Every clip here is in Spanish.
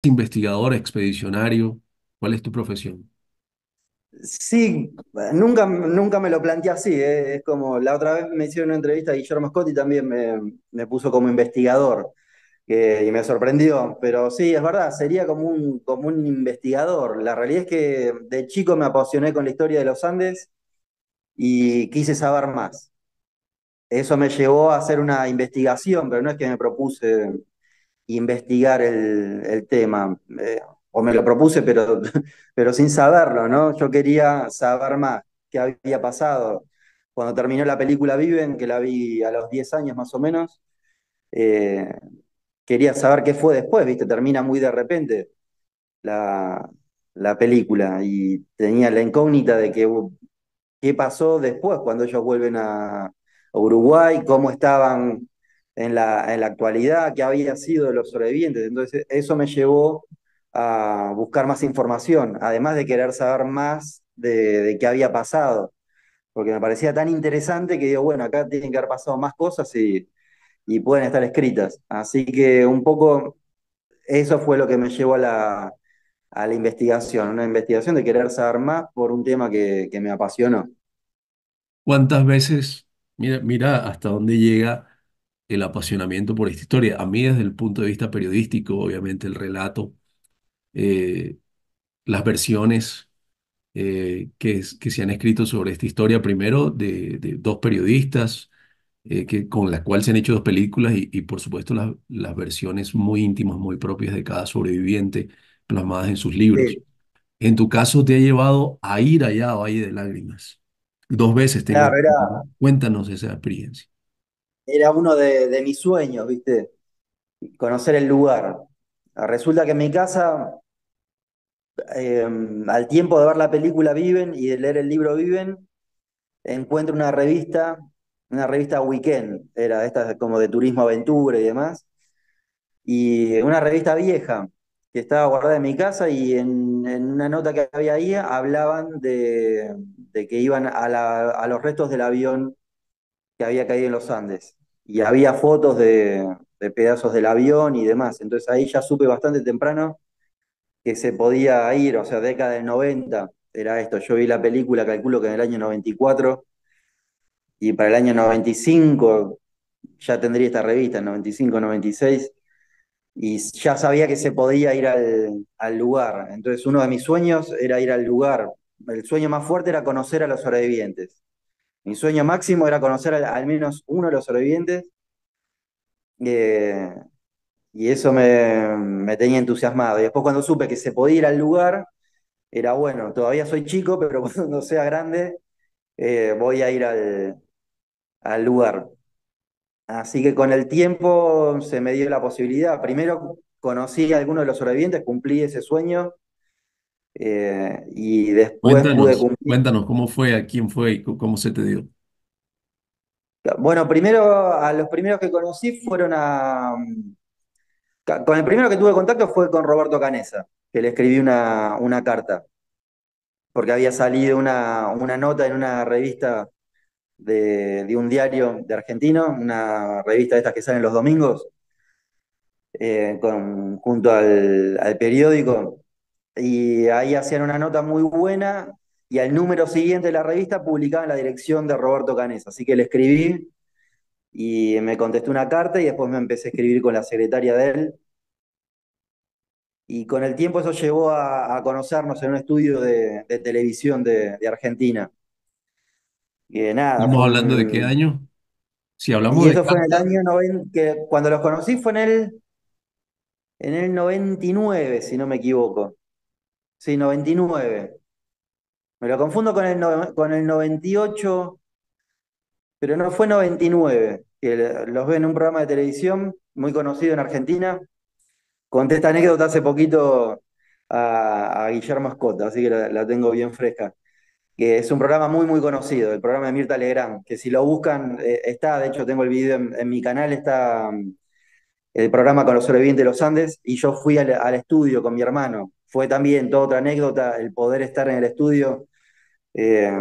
Investigador, expedicionario, ¿cuál es tu profesión? Sí, nunca me lo planteé así, ¿eh? Es como la otra vez me hicieron una entrevista a Guillermo Scotti, también me puso como investigador, y me sorprendió. Pero sí, es verdad, sería como un investigador. La realidad es que de chico me apasioné con la historia de los Andes y quise saber más. Eso me llevó a hacer una investigación, pero no es que me propuse investigar el tema. O me lo propuse, pero sin saberlo, ¿no? Yo quería saber más qué había pasado. Cuando terminó la película Viven, que la vi a los 10 años más o menos, eh, quería saber qué fue después, ¿viste? Termina muy de repente la, la película y tenía la incógnita de qué pasó después cuando ellos vuelven a Uruguay, cómo estaban en la actualidad, qué había sido de los sobrevivientes. Entonces, eso me llevó a buscar más información, además de querer saber más de qué había pasado, porque me parecía tan interesante que digo, bueno, acá tienen que haber pasado más cosas y pueden estar escritas. Así que un poco eso fue lo que me llevó a la investigación, una investigación de querer saber más por un tema que me apasionó. ¿Cuántas veces, mira hasta dónde llega el apasionamiento por esta historia? A mí desde el punto de vista periodístico, obviamente el relato, eh, las versiones que se han escrito sobre esta historia, primero de dos periodistas, con las cuales se han hecho dos películas y por supuesto las versiones muy íntimas, muy propias de cada sobreviviente, plasmadas en sus libros. Sí, En tu caso te ha llevado a ir allá a Valle de Lágrimas. Dos veces tengo claro, entendido. Cuéntanos esa experiencia. era uno de mis sueños, ¿viste? Conocer el lugar. Resulta que en mi casa, eh, al tiempo de ver la película Viven y de leer el libro Viven, encuentro una revista Weekend, era esta como de turismo aventura y demás, y una revista vieja que estaba guardada en mi casa y en una nota que había ahí hablaban de que iban a los restos del avión que había caído en los Andes. Y había fotos de pedazos del avión y demás. Entonces ahí ya supe bastante temprano que se podía ir, o sea, década del 90 era esto. Yo vi la película, calculo que en el año 94, y para el año 95 ya tendría esta revista, 95, 96, y ya sabía que se podía ir al lugar. Entonces uno de mis sueños era ir al lugar. El sueño más fuerte era conocer a los sobrevivientes. Mi sueño máximo era conocer al menos uno de los sobrevivientes. eh, y eso me tenía entusiasmado. Y después cuando supe que se podía ir al lugar, era bueno, todavía soy chico, pero cuando sea grande voy a ir al lugar. Así que con el tiempo se me dio la posibilidad. Primero conocí a algunos de los sobrevivientes, cumplí ese sueño, y después pude Cuéntanos, cumplir. cuéntanos cómo fue, a quién fue y cómo se te dio. Bueno, primero a los primeros que conocí fueron con el primero que tuve contacto fue con Roberto Canesa, que le escribí una carta, porque había salido una nota en una revista de un diario de argentino, una revista de estas que salen los domingos, junto al periódico, y ahí hacían una nota muy buena, y al número siguiente de la revista publicaban la dirección de Roberto Canesa, así que le escribí y me contestó una carta y después me empecé a escribir con la secretaria de él. Y con el tiempo eso llevó a conocernos en un estudio de televisión de Argentina. Y nada, ¿Estamos hablando de qué año? Si hablamos y de eso fue en el carta, año 90, que cuando los conocí fue en el 99, si no me equivoco. Sí, 99. Me lo confundo con el 98, pero no fue 99, que los ve en un programa de televisión muy conocido en Argentina. Conté esta anécdota hace poquito a Guillermo Scott, así que la tengo bien fresca. Que es un programa muy conocido, el programa de Mirta Legrand, que si lo buscan, está, de hecho tengo el video en mi canal, está el programa con los sobrevivientes de los Andes, y yo fui al estudio con mi hermano. Fue también toda otra anécdota el poder estar en el estudio, eh,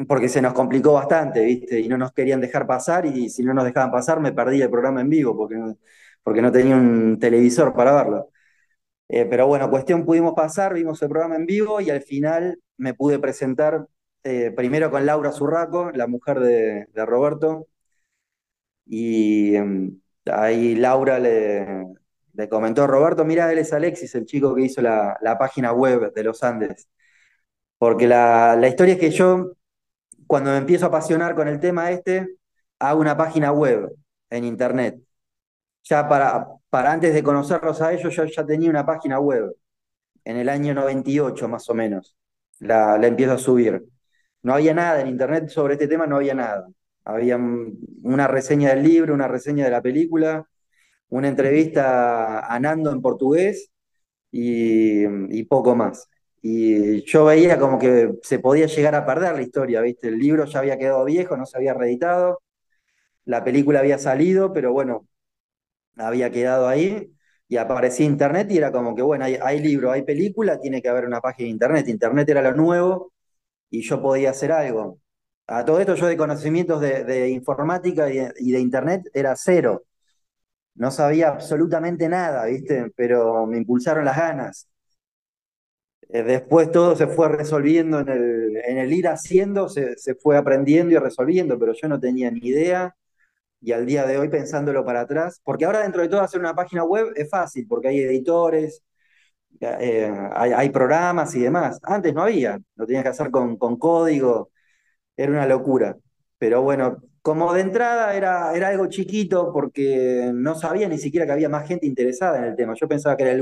porque se nos complicó bastante, ¿viste? Y no nos querían dejar pasar, y si no nos dejaban pasar me perdí el programa en vivo, porque no tenía un televisor para verlo. Pero bueno, cuestión pudimos pasar, vimos el programa en vivo y al final me pude presentar primero con Laura Zurraco, la mujer de Roberto, y ahí Laura le comentó a Roberto, mira, él es Alexis, el chico que hizo la página web de los Andes. Porque la historia es que yo, cuando me empiezo a apasionar con el tema este, hago una página web en internet. Ya para antes de conocerlos a ellos, yo ya tenía una página web en el año 98 más o menos. La empiezo a subir. No había nada en internet sobre este tema, no había nada. Había una reseña del libro, una reseña de la película, una entrevista a Nando en portugués y poco más. Y yo veía como que se podía llegar a perder la historia, ¿viste? El libro ya había quedado viejo, no se había reeditado, la película había salido, pero bueno, había quedado ahí y aparecía internet y era como que, bueno, hay libro, hay película, tiene que haber una página de internet. Internet era lo nuevo y yo podía hacer algo. A todo esto yo de conocimientos de informática y de internet era cero. No sabía absolutamente nada, ¿viste? Pero me impulsaron las ganas. Después todo se fue resolviendo en el ir haciendo, se fue aprendiendo y resolviendo, pero yo no tenía ni idea y al día de hoy pensándolo para atrás, porque ahora dentro de todo hacer una página web es fácil, porque hay editores, hay programas y demás. Antes no había, lo tenías que hacer con código, era una locura. Pero bueno, como de entrada era algo chiquito porque no sabía ni siquiera que había más gente interesada en el tema. Yo pensaba que era el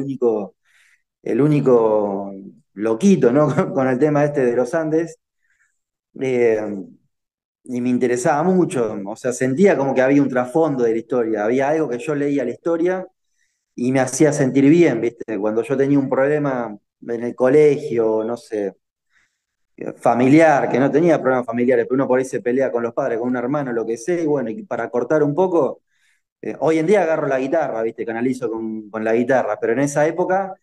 único loquito, ¿no? Con el tema este de los Andes. eh, y me interesaba mucho, o sea, sentía como que había un trasfondo de la historia, había algo que yo leía la historia y me hacía sentir bien, ¿viste? Cuando yo tenía un problema en el colegio, no sé, familiar, que no tenía problemas familiares, pero uno por ahí se pelea con los padres, con un hermano, lo que sea, y bueno, y para cortar un poco, hoy en día agarro la guitarra, ¿viste? Canalizo con la guitarra, pero en esa época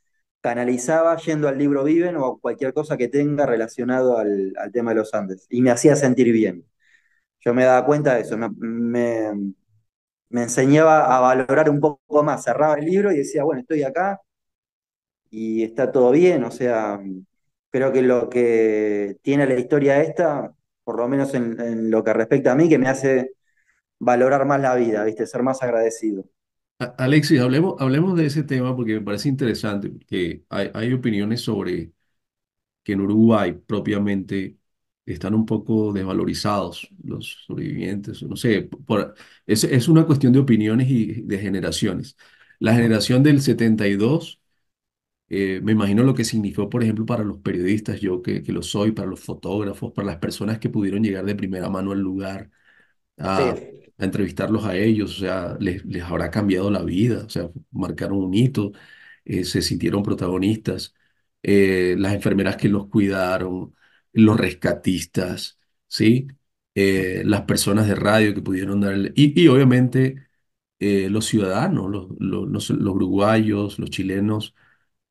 canalizaba yendo al libro Viven o a cualquier cosa que tenga relacionado al tema de los Andes, y me hacía sentir bien. Yo me daba cuenta de eso, me enseñaba a valorar un poco más, cerraba el libro y decía, bueno, estoy acá y está todo bien, o sea, creo que lo que tiene la historia esta, por lo menos en lo que respecta a mí, que me hace valorar más la vida, ¿viste? Ser más agradecido. Alexis, hablemos de ese tema porque me parece interesante, porque hay opiniones sobre que en Uruguay propiamente están un poco desvalorizados los sobrevivientes, no sé, es una cuestión de opiniones y de generaciones. La generación del 72, me imagino lo que significó, por ejemplo, para los periodistas, yo que lo soy, para los fotógrafos, para las personas que pudieron llegar de primera mano al lugar a, Sí, a entrevistarlos a ellos, o sea, les habrá cambiado la vida, o sea, marcaron un hito, se sintieron protagonistas, las enfermeras que los cuidaron, los rescatistas, ¿sí? Las personas de radio que pudieron darle, y obviamente los ciudadanos, los uruguayos, los chilenos,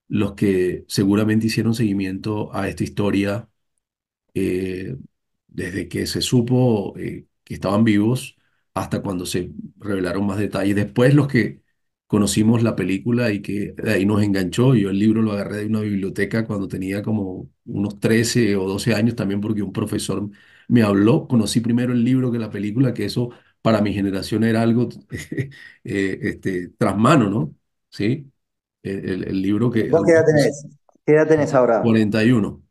los que seguramente hicieron seguimiento a esta historia eh, desde que se supo que estaban vivos hasta cuando se revelaron más detalles. Después los que conocimos la película y que de ahí nos enganchó, yo el libro lo agarré de una biblioteca cuando tenía como unos 13 o 12 años también porque un profesor me habló, conocí primero el libro que la película, que eso para mi generación era algo tras mano, ¿no? ¿Sí? El libro que... ¿vos qué edad tenés? ¿Qué edad tenés ahora? 41.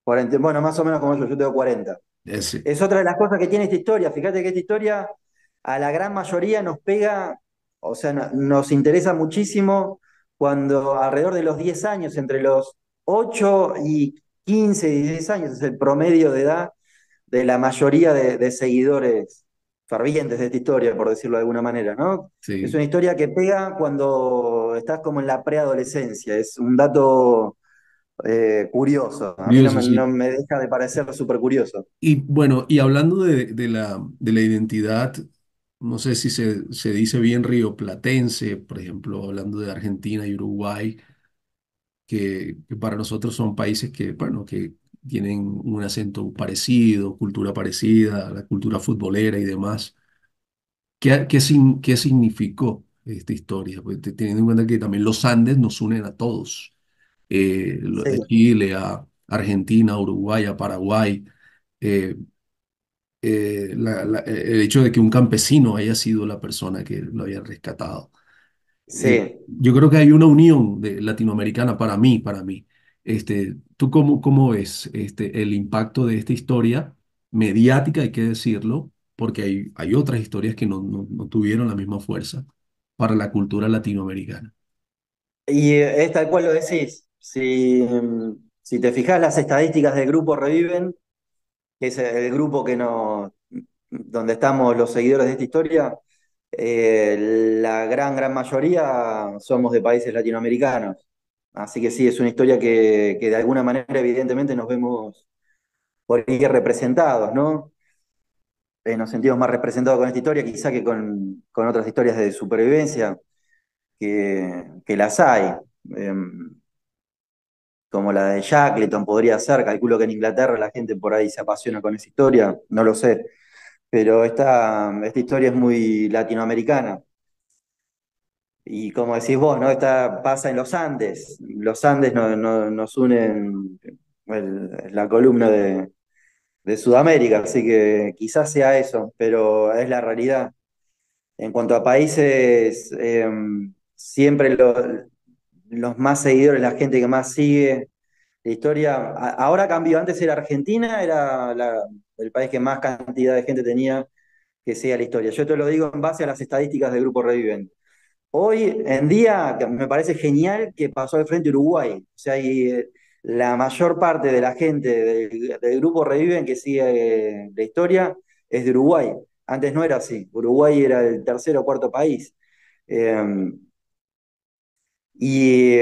40, bueno, más o menos como yo tengo 40. Ese. Es otra de las cosas que tiene esta historia. Fíjate que esta historia a la gran mayoría nos pega, o sea, nos interesa muchísimo cuando alrededor de los 10 años, entre los 8 y 15, 16 años, es el promedio de edad de la mayoría de seguidores fervientes de esta historia, por decirlo de alguna manera, ¿no? Es Sí. una historia que pega cuando estás como en la preadolescencia. Es un dato curioso. A mí Curioso, no sí. me deja de parecer súper curioso. Y bueno, y hablando de la identidad, no sé si se dice bien rioplatense, por ejemplo, hablando de Argentina y Uruguay, que para nosotros son países que, bueno, que tienen un acento parecido, cultura parecida, la cultura futbolera y demás. ¿Qué significó? esta historia, pues, teniendo en cuenta que también los Andes nos unen a todos, de Sí, Chile a Argentina, Uruguay, a Paraguay. eh, el hecho de que un campesino haya sido la persona que lo haya rescatado. sí. Yo creo que hay una unión latinoamericana para mí. ¿Tú cómo ves el impacto de esta historia mediática, hay que decirlo, porque hay otras historias que no tuvieron la misma fuerza para la cultura latinoamericana? Y es tal cual lo decís. Si te fijas, las estadísticas del grupo Reviven, que es el grupo donde estamos los seguidores de esta historia, la gran mayoría somos de países latinoamericanos. Así que sí, es una historia que de alguna manera evidentemente nos vemos por ahí representados, ¿no? Nos sentimos más representados con esta historia quizá que con otras historias de supervivencia, que las hay. Como la de Shackleton podría ser, calculo que en Inglaterra la gente por ahí se apasiona con esa historia, no lo sé, pero esta historia es muy latinoamericana. Y como decís vos, ¿no? Pasa en los Andes nos unen la columna de Sudamérica, así que quizás sea eso, pero es la realidad. En cuanto a países, siempre los más seguidores, la gente que más sigue la historia, ahora cambió, antes era Argentina, era el país que más cantidad de gente tenía que siga la historia. Yo te lo digo en base a las estadísticas del Grupo Reviven. Hoy en día me parece genial que pasó al frente Uruguay. O sea, la mayor parte de la gente del Grupo Reviven que sigue la historia es de Uruguay. Antes no era así. Uruguay era el tercer o cuarto país. Eh, y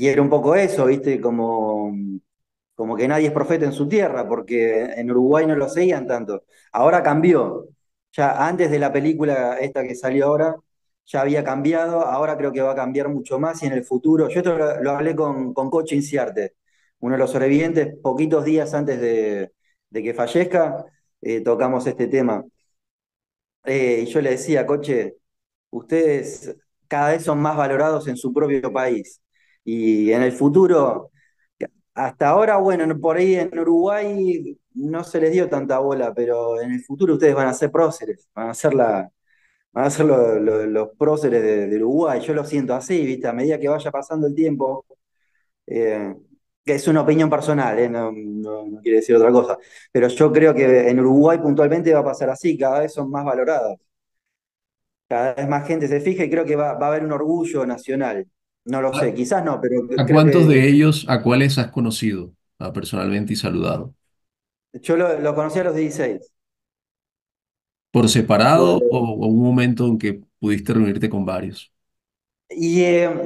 era un poco eso, ¿viste? Como que nadie es profeta en su tierra, porque en Uruguay no lo seguían tanto. Ahora cambió. Ya antes de la película esta que salió ahora, ya había cambiado, ahora creo que va a cambiar mucho más y en el futuro, yo esto lo hablé con Coche Inciarte, uno de los sobrevivientes, poquitos días antes de que fallezca, tocamos este tema. Y yo le decía, Coche, ustedes cada vez son más valorados en su propio país. Y en el futuro, hasta ahora, bueno, por ahí en Uruguay no se les dio tanta bola, pero en el futuro ustedes van a ser próceres, van a ser los próceres de Uruguay. Yo lo siento así, ¿viste? A medida que vaya pasando el tiempo, eh, que es una opinión personal, no quiere decir otra cosa, pero yo creo que en Uruguay puntualmente va a pasar así, cada vez son más valorados. Cada vez más gente se fija y creo que va a haber un orgullo nacional. No lo sé, ¿A quizás no, pero a creo cuántos que de ellos, a cuáles has conocido personalmente y saludado? yo lo conocí a los 16. ¿Por separado Tuve- o un momento en que pudiste reunirte con varios?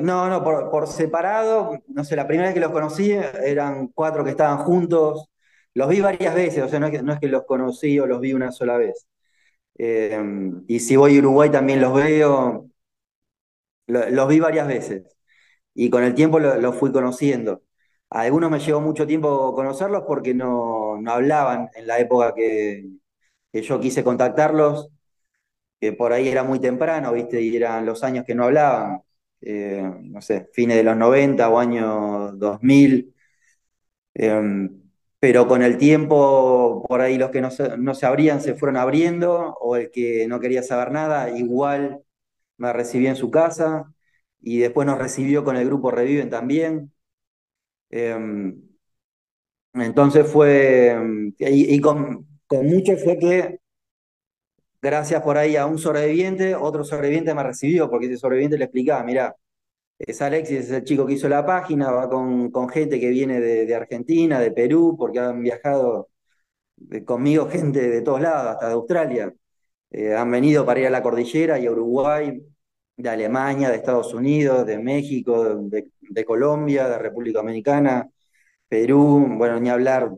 no, por separado, no sé, la primera vez que los conocí eran cuatro que estaban juntos. Los vi varias veces, o sea, no es que los conocí o los vi una sola vez. Eh, y si voy a Uruguay también los veo, los vi varias veces. Y con el tiempo los fui conociendo. A algunos me llevó mucho tiempo conocerlos porque no hablaban en la época que yo quise contactarlos, que por ahí era muy temprano, ¿viste? Y eran los años que no hablaban, no sé, fines de los 90 o año 2000. eh, pero con el tiempo, por ahí los que no se abrían se fueron abriendo, o el que no quería saber nada, igual me recibió en su casa, y después nos recibió con el grupo Reviven también. Eh, entonces y con mucho fue que gracias por ahí a un sobreviviente, otro sobreviviente me recibió, porque ese sobreviviente le explicaba, mirá, es Alexis, es el chico que hizo la página, va con gente que viene de Argentina, de Perú, porque han viajado conmigo gente de todos lados, hasta de Australia. Han venido para ir a la cordillera y a Uruguay, de Alemania, de Estados Unidos, de México, de Colombia, de República Dominicana, Perú, bueno, ni hablar,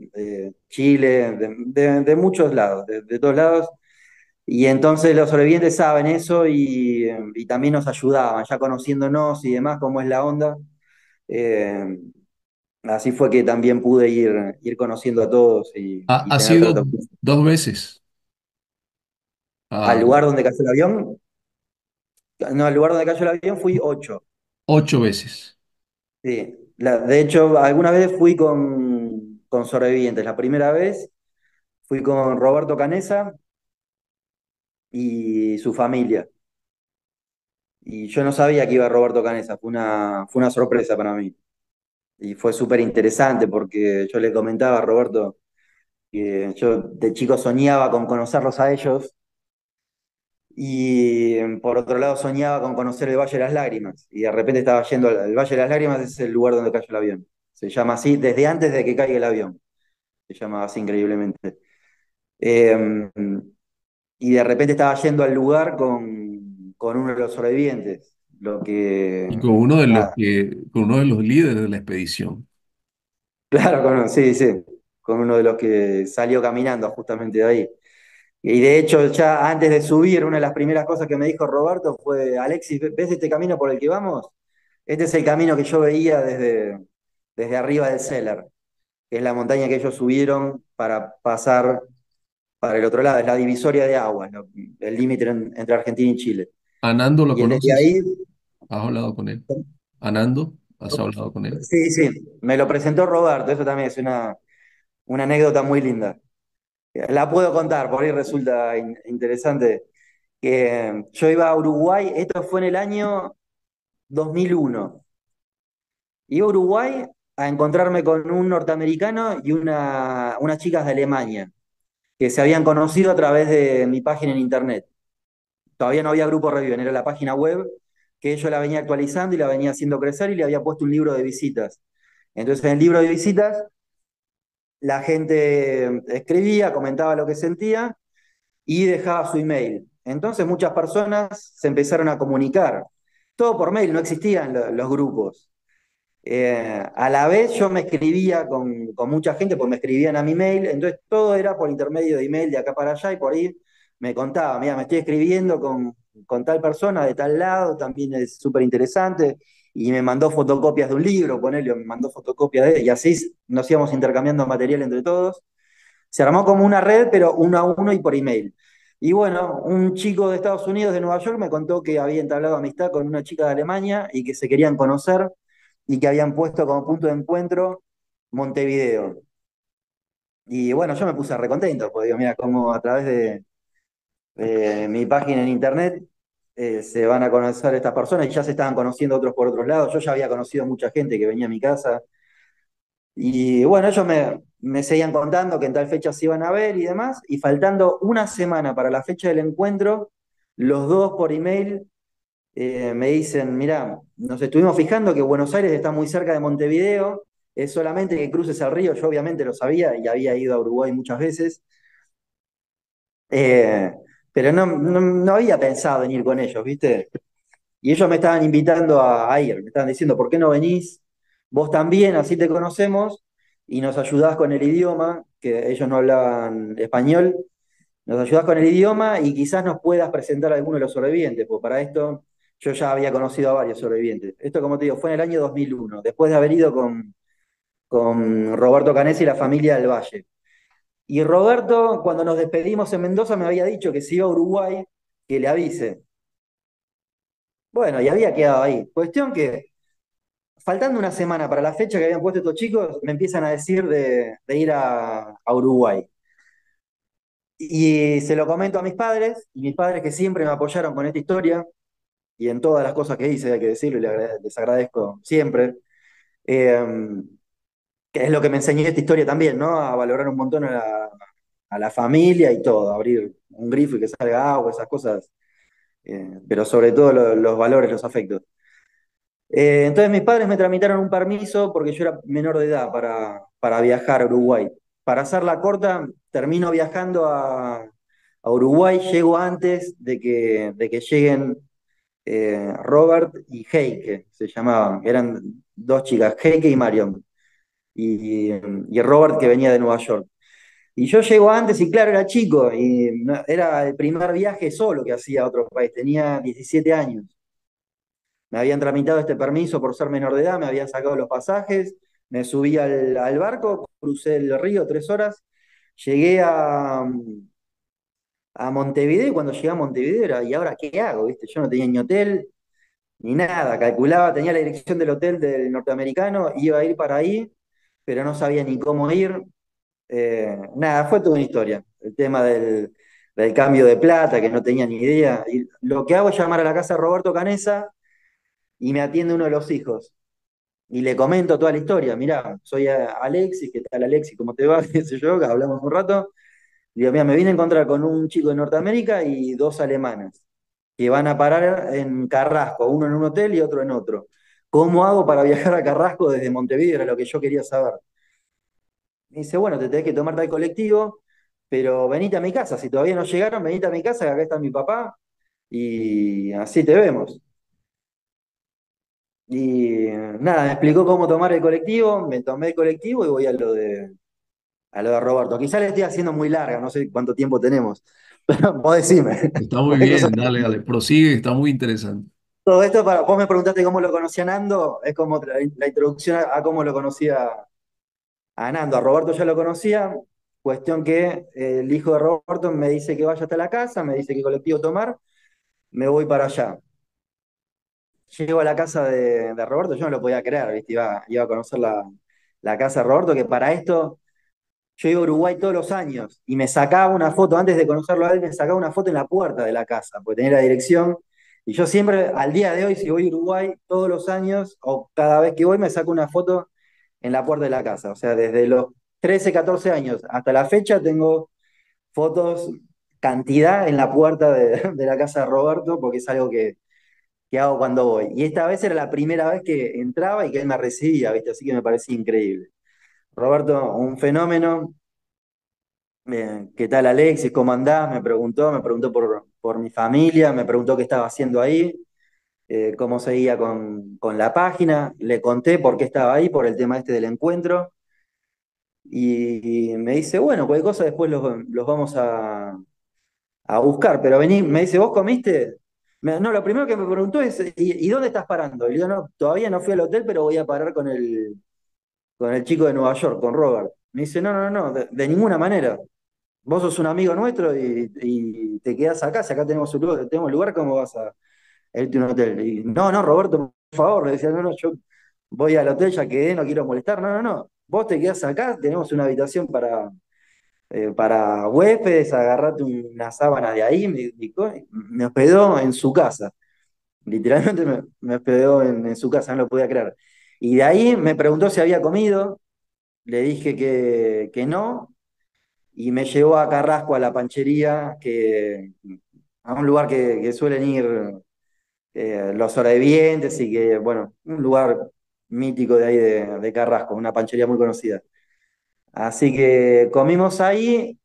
Chile, de muchos lados, de todos lados. Y entonces los sobrevivientes saben eso y también nos ayudaban, ya conociéndonos y demás, cómo es la onda. Eh, Así fue que también pude ir conociendo a todos y ¿Has tener ido trato dos veces al a, lugar donde cayó el avión. No, al lugar donde cayó el avión fui 8. 8 veces. Sí. De hecho, alguna vez fui con sobrevivientes. La primera vez fui con Roberto Canesa y su familia. Y yo no sabía que iba Roberto Canesa, fue una sorpresa para mí. Y fue súper interesante porque yo le comentaba a Roberto que yo de chico soñaba con conocerlos a ellos y por otro lado soñaba con conocer el Valle de las Lágrimas. Y de repente estaba yendo al Valle de las Lágrimas, es el lugar donde cayó el avión. Se llama así desde antes de que caiga el avión. Se llama así increíblemente. Eh, y de repente estaba yendo al lugar con uno de los sobrevivientes. Lo Y que, con uno de los nada, con uno de los líderes de la expedición. claro, sí, sí, con uno de los que salió caminando justamente de ahí. Y de hecho, ya antes de subir, una de las primeras cosas que me dijo Roberto fue, Alexis, ¿ves este camino por el que vamos? Este es el camino que yo veía desde arriba del Cellar, que es la montaña que ellos subieron para pasar para el otro lado, es la divisoria de aguas, ¿no? El límite entre Argentina y Chile. ¿Anando lo Y desde conoces? ahí, ¿Has hablado con él? ¿Anando? ¿Has hablado con él? sí, sí, me lo presentó Roberto, eso también es una anécdota muy linda. La puedo contar, por ahí resulta interesante. Que yo iba a Uruguay, esto fue en el año 2001. Iba a Uruguay a encontrarme con un norteamericano y unas chicas de Alemania, que se habían conocido a través de mi página en internet. Todavía no había Grupo Reviven, era la página web que yo la venía actualizando y la venía haciendo crecer y le había puesto un libro de visitas. Entonces en el libro de visitas la gente escribía, comentaba lo que sentía y dejaba su email. Entonces muchas personas se empezaron a comunicar. Todo por mail, no existían los grupos. A la vez yo me escribía con mucha gente, pues me escribían a mi mail, entonces todo era por intermedio de email de acá para allá y por ahí me contaba, mira, me estoy escribiendo con tal persona de tal lado, también es súper interesante, y me mandó fotocopias de un libro, ponele, me mandó fotocopias y así nos íbamos intercambiando material entre todos. Se armó como una red, pero uno a uno y por email. Y bueno, un chico de Estados Unidos, de Nueva York, me contó que había entablado amistad con una chica de Alemania y que se querían conocer y que habían puesto como punto de encuentro Montevideo. Y bueno, yo me puse recontento, porque digo, mira, cómo a través de mi página en internet se van a conocer estas personas y ya se estaban conociendo otros por otros lados. Yo ya había conocido mucha gente que venía a mi casa. Y bueno, ellos me seguían contando que en tal fecha se iban a ver y demás, y faltando una semana para la fecha del encuentro, los dos por email me dicen, mira, nos estuvimos fijando que Buenos Aires está muy cerca de Montevideo, es solamente que cruces el río, yo obviamente lo sabía y había ido a Uruguay muchas veces, eh, pero no había pensado en ir con ellos, ¿viste? Y ellos me estaban invitando a ir, me estaban diciendo, ¿por qué no venís vos también? Así te conocemos y nos ayudás con el idioma, que ellos no hablaban español, nos ayudás con el idioma y quizás nos puedas presentar a alguno de los sobrevivientes, porque para esto yo ya había conocido a varios sobrevivientes. Esto, como te digo, fue en el año 2001, después de haber ido con Roberto Canesi y la familia del Valle. Y Roberto, cuando nos despedimos en Mendoza, me había dicho que si iba a Uruguay, que le avise. Bueno, y había quedado ahí. Cuestión que faltando una semana para la fecha que habían puesto estos chicos, me empiezan a decir de ir a Uruguay. Y se lo comento a mis padres, y mis padres que siempre me apoyaron con esta historia, y en todas las cosas que hice, hay que decirlo, y les agradezco siempre, eh, que es lo que me enseñó esta historia también, ¿no? A valorar un montón a la familia y todo, abrir un grifo y que salga agua, esas cosas, pero sobre todo los valores, los afectos. Entonces mis padres me tramitaron un permiso porque yo era menor de edad para viajar a Uruguay. Para hacerla corta, termino viajando a Uruguay, llego antes de que lleguen Robert y Heike, se llamaban. Eran dos chicas, Heike y Marion. Y Robert que venía de Nueva York. Y yo llego antes y claro, era chico y era el primer viaje solo que hacía a otro país. Tenía 17 años. Me habían tramitado este permiso por ser menor de edad, me habían sacado los pasajes, me subí al barco, crucé el río 3 horas, llegué a Montevideo y cuando llegué a Montevideo era, ¿y ahora qué hago? ¿Viste? Yo no tenía ni hotel ni nada, calculaba, tenía la dirección del hotel del norteamericano, iba a ir para ahí, pero no sabía ni cómo ir. Nada, fue toda una historia. El tema del cambio de plata, que no tenía ni idea. Y lo que hago es llamar a la casa de Roberto Canesa y me atiende uno de los hijos. Y le comento toda la historia. Mirá, soy Alexis, ¿qué tal Alexis? ¿Cómo te va? ¿Qué sé yo? Que hablamos un rato. Digo, mira, me vine a encontrar con un chico de Norteamérica y dos alemanes que van a parar en Carrasco, uno en un hotel y otro en otro. ¿Cómo hago para viajar a Carrasco desde Montevideo? Era lo que yo quería saber. Me dice, bueno, te tenés que tomar tal colectivo, pero venite a mi casa. Si todavía no llegaron, venite a mi casa, que acá está mi papá, y así te vemos. Y nada, me explicó cómo tomar el colectivo, me tomé el colectivo y voy a lo de Roberto. Quizá le estoy haciendo muy larga, no sé cuánto tiempo tenemos, pero vos decime. Está muy Cualquier cosa. bien, dale, dale, prosigue, está muy interesante. Todo esto, vos me preguntaste cómo lo conocía Nando, es como la introducción a cómo lo conocía a Nando. A Roberto ya lo conocía, cuestión que el hijo de Roberto me dice que vaya hasta la casa, me dice qué colectivo tomar, me voy para allá. Llego a la casa de Roberto, yo no lo podía creer, ¿viste? Iba a conocer la casa de Roberto, que para esto yo iba a Uruguay todos los años y me sacaba una foto, antes de conocerlo a él, me sacaba una foto en la puerta de la casa, porque tenía la dirección. Y yo siempre, al día de hoy, si voy a Uruguay todos los años, o cada vez que voy, me saco una foto en la puerta de la casa. O sea, desde los 13 14 años hasta la fecha tengo fotos, cantidad en la puerta de la casa de Roberto, porque es algo que hago cuando voy. Y esta vez era la primera vez que entraba y que él me recibía, ¿viste? Así que me parecía increíble. Roberto, un fenómeno. ¿Qué tal Alexis? ¿Cómo andás? Me preguntó por mi familia, me preguntó qué estaba haciendo ahí, cómo seguía con la página, le conté por qué estaba ahí, por el tema este del encuentro, y me dice, bueno, cualquier cosa después los vamos a buscar, pero vení, me dice, ¿vos comiste? No, lo primero que me preguntó es, ¿y dónde estás parando? Y le digo, no, todavía no fui al hotel, pero voy a parar con el chico de Nueva York, con Robert. Me dice, no, no, no, de ninguna manera. Vos sos un amigo nuestro y te quedás acá, si acá tenemos lugar, ¿cómo vas a irte a un hotel? Y, no, no, Roberto, por favor, le decía, no, no, yo voy al hotel, ya quedé, no quiero molestar, no, no, no, vos te quedás acá, tenemos una habitación para huéspedes, agarrate una sábana de ahí, me hospedó en su casa, literalmente me hospedó en su casa, no lo podía creer. Y de ahí me preguntó si había comido, le dije que no, y me llevó a Carrasco a la panchería, a un lugar que suelen ir los sobrevivientes y que, bueno, un lugar mítico de ahí de Carrasco, una panchería muy conocida. Así que comimos ahí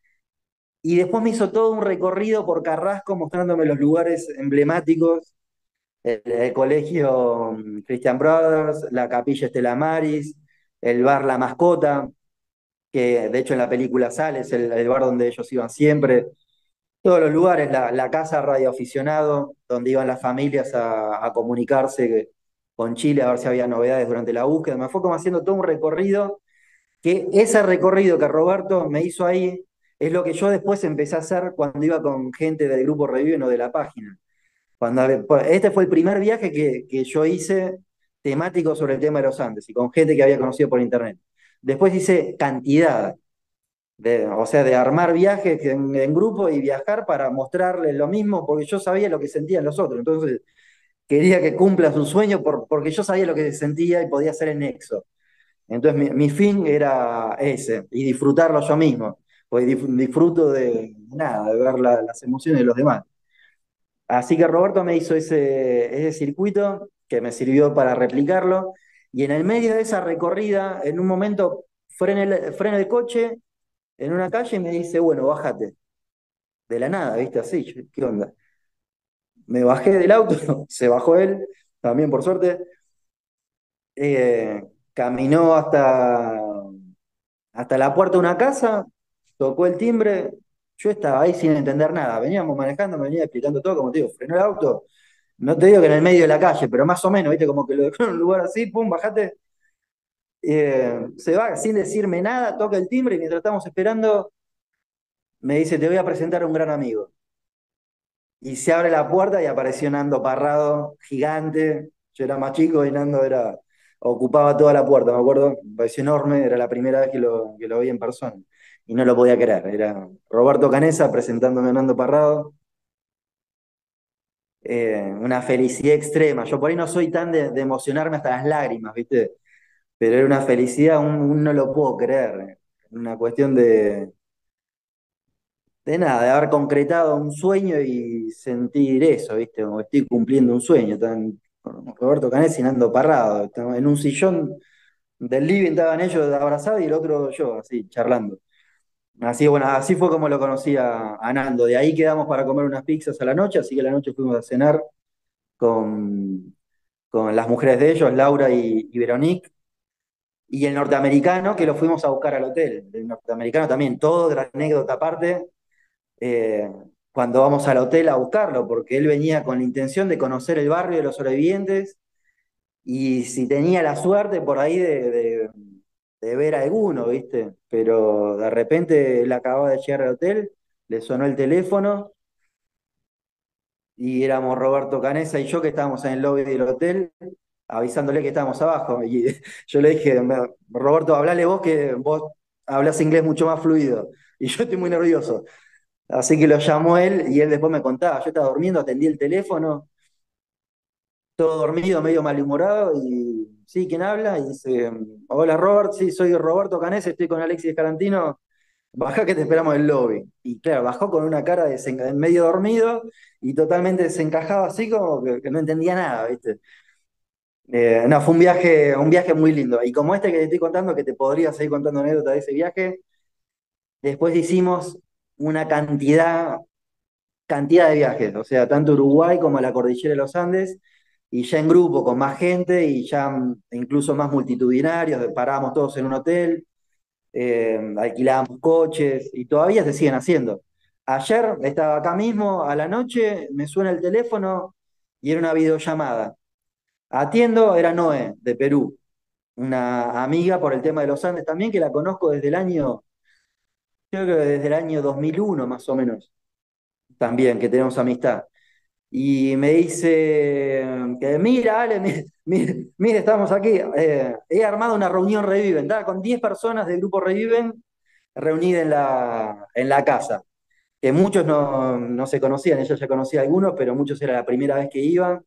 y después me hizo todo un recorrido por Carrasco mostrándome los lugares emblemáticos, el colegio Christian Brothers, la capilla Estela Maris, el bar La Mascota, que de hecho en la película sale, es el bar donde ellos iban siempre. Todos los lugares, la casa radioaficionado, donde iban las familias a comunicarse con Chile a ver si había novedades durante la búsqueda. Me fue como haciendo todo un recorrido, que ese recorrido que Roberto me hizo ahí es lo que yo después empecé a hacer cuando iba con gente del grupo Revive, no de la página. Este fue el primer viaje que yo hice temático sobre el tema de los Andes y con gente que había conocido por internet. Después hice cantidad. O sea, de armar viajes en grupo y viajar para mostrarles lo mismo, porque yo sabía lo que sentían los otros. Entonces, quería que cumpla su sueño porque yo sabía lo que sentía y podía hacer el nexo. Entonces, mi fin era ese, y disfrutarlo yo mismo. Pues disfruto de nada, de ver las emociones de los demás. Así que Roberto me hizo ese circuito que me sirvió para replicarlo. Y en el medio de esa recorrida, en un momento, frena el coche en una calle y me dice, bueno, bájate. De la nada, ¿viste? Así, ¿qué onda? Me bajé del auto, se bajó él, también por suerte, caminó hasta la puerta de una casa, tocó el timbre, yo estaba ahí sin entender nada, veníamos manejando, me venía explicando todo, como te digo, frenó el auto, no te digo que en el medio de la calle, pero más o menos, ¿viste? Como que lo dejó en un lugar así, pum, bajate, se va sin decirme nada, toca el timbre y mientras estamos esperando, me dice, te voy a presentar a un gran amigo. y se abre la puerta y apareció Nando Parrado, gigante. Yo era más chico y Nando ocupaba toda la puerta, me acuerdo. Me pareció enorme, era la primera vez que lo vi en persona. Y no lo podía creer. Era Roberto Canessa presentándome a Nando Parrado. Una felicidad extrema. Yo por ahí no soy tan de emocionarme hasta las lágrimas, ¿viste? Pero era una felicidad, no lo puedo creer. Una cuestión de nada, de haber concretado un sueño y sentir eso, ¿viste? Como que estoy cumpliendo un sueño. Roberto Canés y Nando Parrado. Estamos en un sillón del living, estaban ellos abrazados y el otro yo, así, charlando. Así, bueno, así fue como lo conocí a Nando. De ahí quedamos para comer unas pizzas a la noche, así que a la noche fuimos a cenar con, con las mujeres de ellos, Laura y Veronique. Y el norteamericano, que lo fuimos a buscar al hotel. El norteamericano también, todo otra anécdota aparte, eh, cuando vamos al hotel a buscarlo, porque él venía con la intención de conocer el barrio de los sobrevivientes y si tenía la suerte por ahí de ver a alguno, ¿viste? Pero de repente él acababa de llegar al hotel, le sonó el teléfono y éramos Roberto Canessa y yo que estábamos en el lobby del hotel avisándole que estábamos abajo. Y yo le dije, Roberto, hablale vos que vos hablas inglés mucho más fluido. Y yo estoy muy nervioso. Así que lo llamó él y él después me contaba, yo estaba durmiendo, atendí el teléfono, todo dormido, medio malhumorado, y sí, ¿quién habla? Y dice, hola Robert, sí, soy Roberto Canese, estoy con Alexis Escarantino, baja que te esperamos en el lobby. Y claro, bajó con una cara medio dormido y totalmente desencajado, así como que no entendía nada, ¿viste? No, fue un viaje muy lindo. Y como este que te estoy contando, que te podría seguir contando anécdotas de ese viaje, después hicimos una cantidad de viajes, o sea, tanto Uruguay como a la cordillera de los Andes, y ya en grupo, con más gente y ya incluso más multitudinarios, parábamos todos en un hotel, alquilábamos coches y todavía se siguen haciendo. Ayer estaba acá mismo, a la noche, me suena el teléfono y era una videollamada. Atiendo, era Noé, de Perú, una amiga por el tema de los Andes también, que la conozco desde el año, creo que desde el año 2001 más o menos, también, que tenemos amistad. Y me dice que mira, Ale, mire, estamos aquí. He armado una reunión Reviven. Estaba con 10 personas del grupo Reviven reunidas en la casa. Que muchos no se conocían, ella ya conocía a algunos, pero muchos era la primera vez que iban.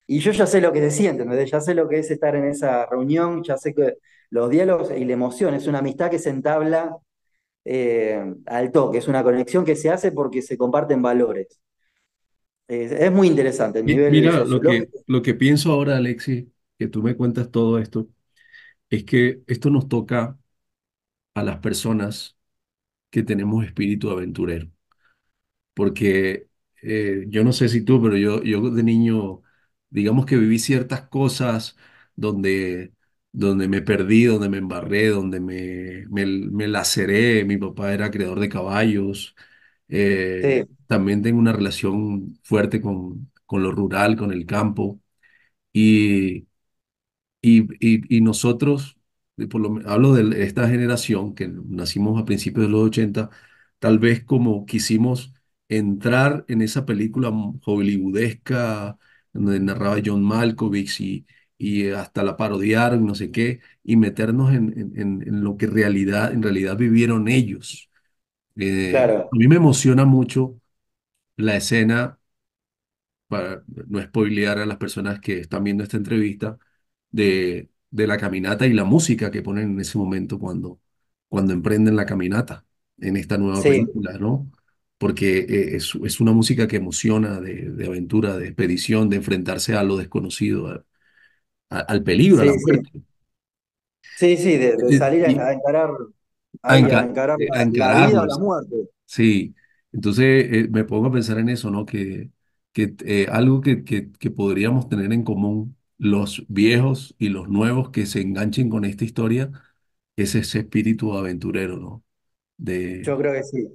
Y yo ya sé lo que se siente, ¿entendés? Ya sé lo que es estar en esa reunión, ya sé que los diálogos y la emoción, es una amistad que se entabla al toque, es una conexión que se hace porque se comparten valores. Es muy interesante el nivel Mira, sociológico. lo que pienso ahora, Alexis, que tú me cuentas todo esto, es que esto nos toca a las personas que tenemos espíritu aventurero. Porque yo no sé si tú, pero yo de niño, digamos que viví ciertas cosas donde, donde me perdí, donde me embarré, donde me laceré. Mi papá era criador de caballos. Sí, También tengo una relación fuerte con lo rural, con el campo. Y nosotros, hablo de esta generación que nacimos a principios de los 80, tal vez como quisimos entrar en esa película hollywoodesca donde narraba John Malkovich y hasta la parodiaron, no sé qué, y meternos en lo que en realidad vivieron ellos. A claro. mí me emociona mucho la escena para no spoilear a las personas que están viendo esta entrevista, de la caminata y la música que ponen en ese momento cuando emprenden la caminata en esta nueva Sí, película, ¿no? Porque es una música que emociona de aventura, de expedición, de enfrentarse a lo desconocido, al peligro, a la sí, sí. muerte. Sí, sí, de salir Y a encarar a, ahí, a encarar a la vida o la encararlos. muerte. Sí, entonces me pongo a pensar en eso, ¿no? Que algo que podríamos tener en común los viejos y los nuevos que se enganchen con esta historia es ese espíritu aventurero, ¿no? Yo De, creo que sí.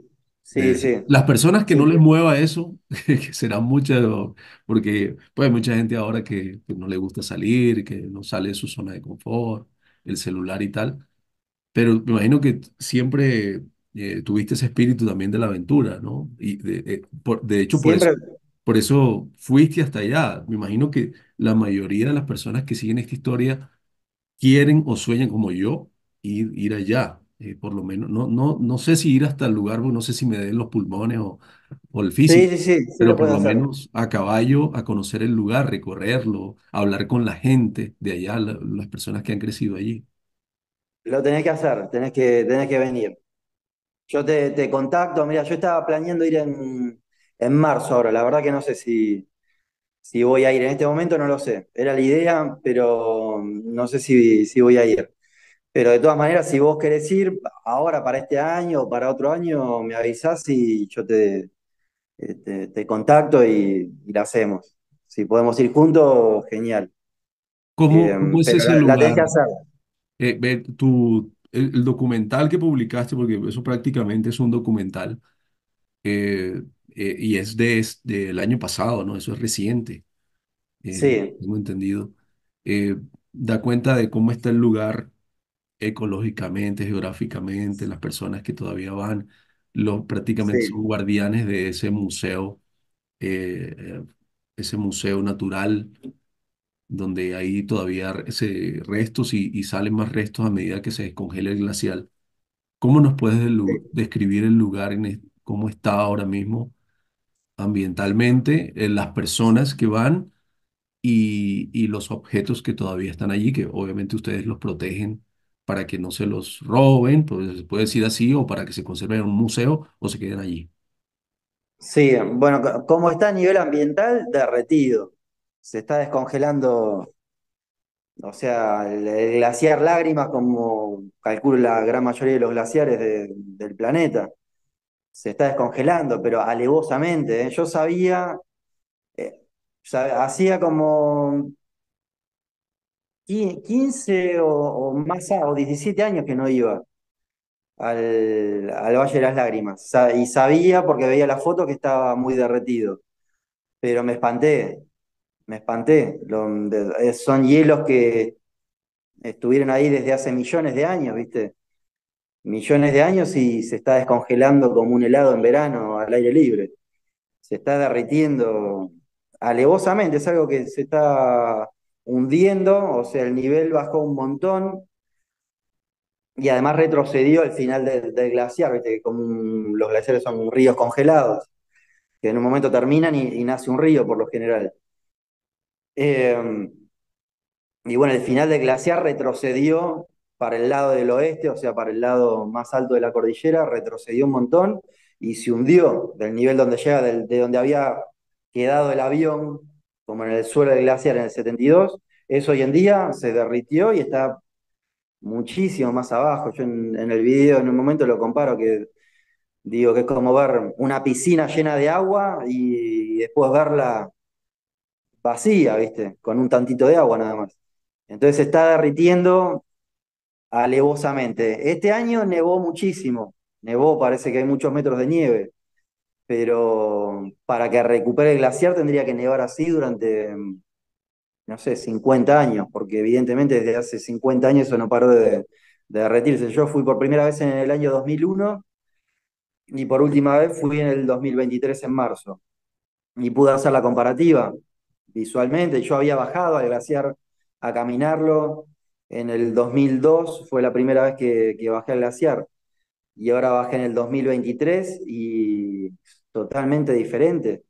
Sí, de sí. las personas que Sí, no les mueva eso, que serán muchas, ¿no? Porque pues hay mucha gente ahora que no le gusta salir, que no sale de su zona de confort, el celular y tal. Pero me imagino que siempre tuviste ese espíritu también de la aventura, ¿no? Y de hecho, siempre. Por eso fuiste hasta allá. Me imagino que la mayoría de las personas que siguen esta historia quieren o sueñan como yo ir allá. Por lo menos, no sé si ir hasta el lugar, porque no sé si me den los pulmones o el Sí, físico, sí, sí, sí pero lo por puedes lo hacer. menos a caballo, a conocer el lugar, recorrerlo, hablar con la gente de allá, las personas que han crecido allí. Lo tenés que hacer, tenés que venir. Yo te contacto, mira, yo estaba planeando ir en marzo ahora, la verdad que no sé si voy a ir. En este momento no lo sé. Era la idea, pero no sé si voy a ir. Pero de todas maneras, si vos querés ir ahora para este año o para otro año, me avisás y yo te contacto y la hacemos. Si podemos ir juntos, genial. ¿Cómo es Pero ese la tenés que lugar? hacer. El documental que publicaste, porque eso prácticamente es un documental, y del año pasado, ¿no? Eso es reciente, Sí, tengo entendido. Eh, Da cuenta de cómo está el lugar ecológicamente, geográficamente, las personas que todavía van, prácticamente son sí, guardianes de ese museo natural, donde hay todavía restos y salen más restos a medida que se descongela el glacial. ¿Cómo nos puedes sí. describir el lugar, cómo está ahora mismo ambientalmente, las personas que van y los objetos que todavía están allí, que obviamente ustedes los protegen para que no se los roben, pues se puede decir así, o para que se conserven en un museo o se queden allí? Sí, bueno, como está a nivel ambiental, derretido. Se está descongelando, o sea, el glaciar Lágrimas, como calculo la gran mayoría de los glaciares del planeta, se está descongelando, pero alevosamente, ¿eh? Yo sabía, eh, hacía como 15 o más, o 17 años que no iba al Valle de las Lágrimas. Y sabía porque veía la foto que estaba muy derretido, pero me espanté. Me espanté. Son hielos que estuvieron ahí desde hace millones de años, ¿viste? Millones de años y se está descongelando como un helado en verano al aire libre. Se está derritiendo alevosamente, es algo que se está hundiendo, o sea, el nivel bajó un montón y además retrocedió al final del glaciar, ¿viste? Que como los glaciares son ríos congelados, que en un momento terminan y nace un río por lo general. Eh, Y bueno, el final del glaciar retrocedió para el lado del oeste, o sea, para el lado más alto de la cordillera, retrocedió un montón y se hundió del nivel donde llega, de donde había quedado el avión, como en el suelo del glaciar en el 72. Eso hoy en día se derritió y está muchísimo más abajo. Yo en el video en un momento lo comparo que digo que es como ver una piscina llena de agua y después verla vacía, ¿viste? Con un tantito de agua nada más. Entonces se está derritiendo alevosamente. Este año nevó muchísimo, nevó, parece que hay muchos metros de nieve, pero para que recupere el glaciar tendría que nevar así durante, no sé, 50 años, porque evidentemente desde hace 50 años eso no paró de derretirse. Yo fui por primera vez en el año 2001 y por última vez fui en el 2023 en marzo y pude hacer la comparativa visualmente. Yo había bajado al glaciar a caminarlo. En el 2002 fue la primera vez que bajé al glaciar y ahora bajé en el 2023 y totalmente diferente.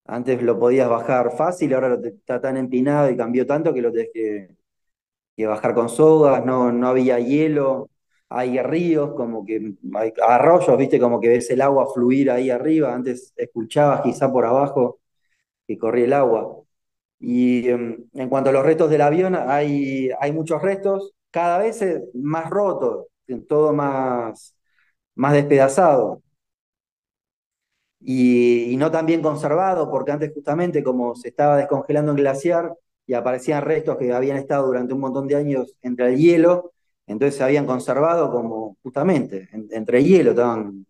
Antes lo podías bajar fácil, ahora está tan empinado y cambió tanto que lo tenés que bajar con sogas, no había hielo, hay ríos, como que hay arroyos, viste, como que ves el agua fluir ahí arriba, antes escuchabas quizá por abajo que corría el agua. Y en cuanto a los restos del avión, hay muchos restos, cada vez más rotos, todo más despedazado y no tan bien conservado, porque antes justamente como se estaba descongelando el glaciar y aparecían restos que habían estado durante un montón de años entre el hielo, entonces se habían conservado como justamente entre el hielo, estaban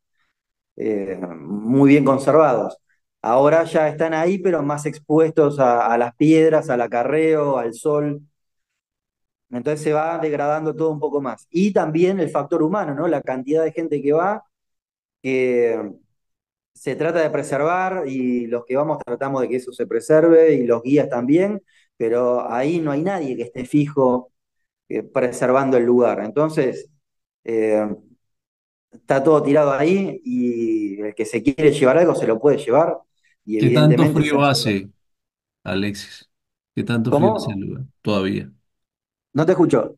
muy bien conservados. Ahora ya están ahí, pero más expuestos a las piedras, al acarreo, al sol. Entonces se va degradando todo un poco más. Y también el factor humano, ¿no? La cantidad de gente que va, se trata de preservar y los que vamos tratamos de que eso se preserve y los guías también, pero ahí no hay nadie que esté fijo preservando el lugar. Entonces, eh, está todo tirado ahí y el que se quiere llevar algo se lo puede llevar y ¿Qué tanto evidentemente se frío hace. hace, Alexis? ¿Qué tanto frío hace el ¿Cómo? lugar todavía? No te escucho.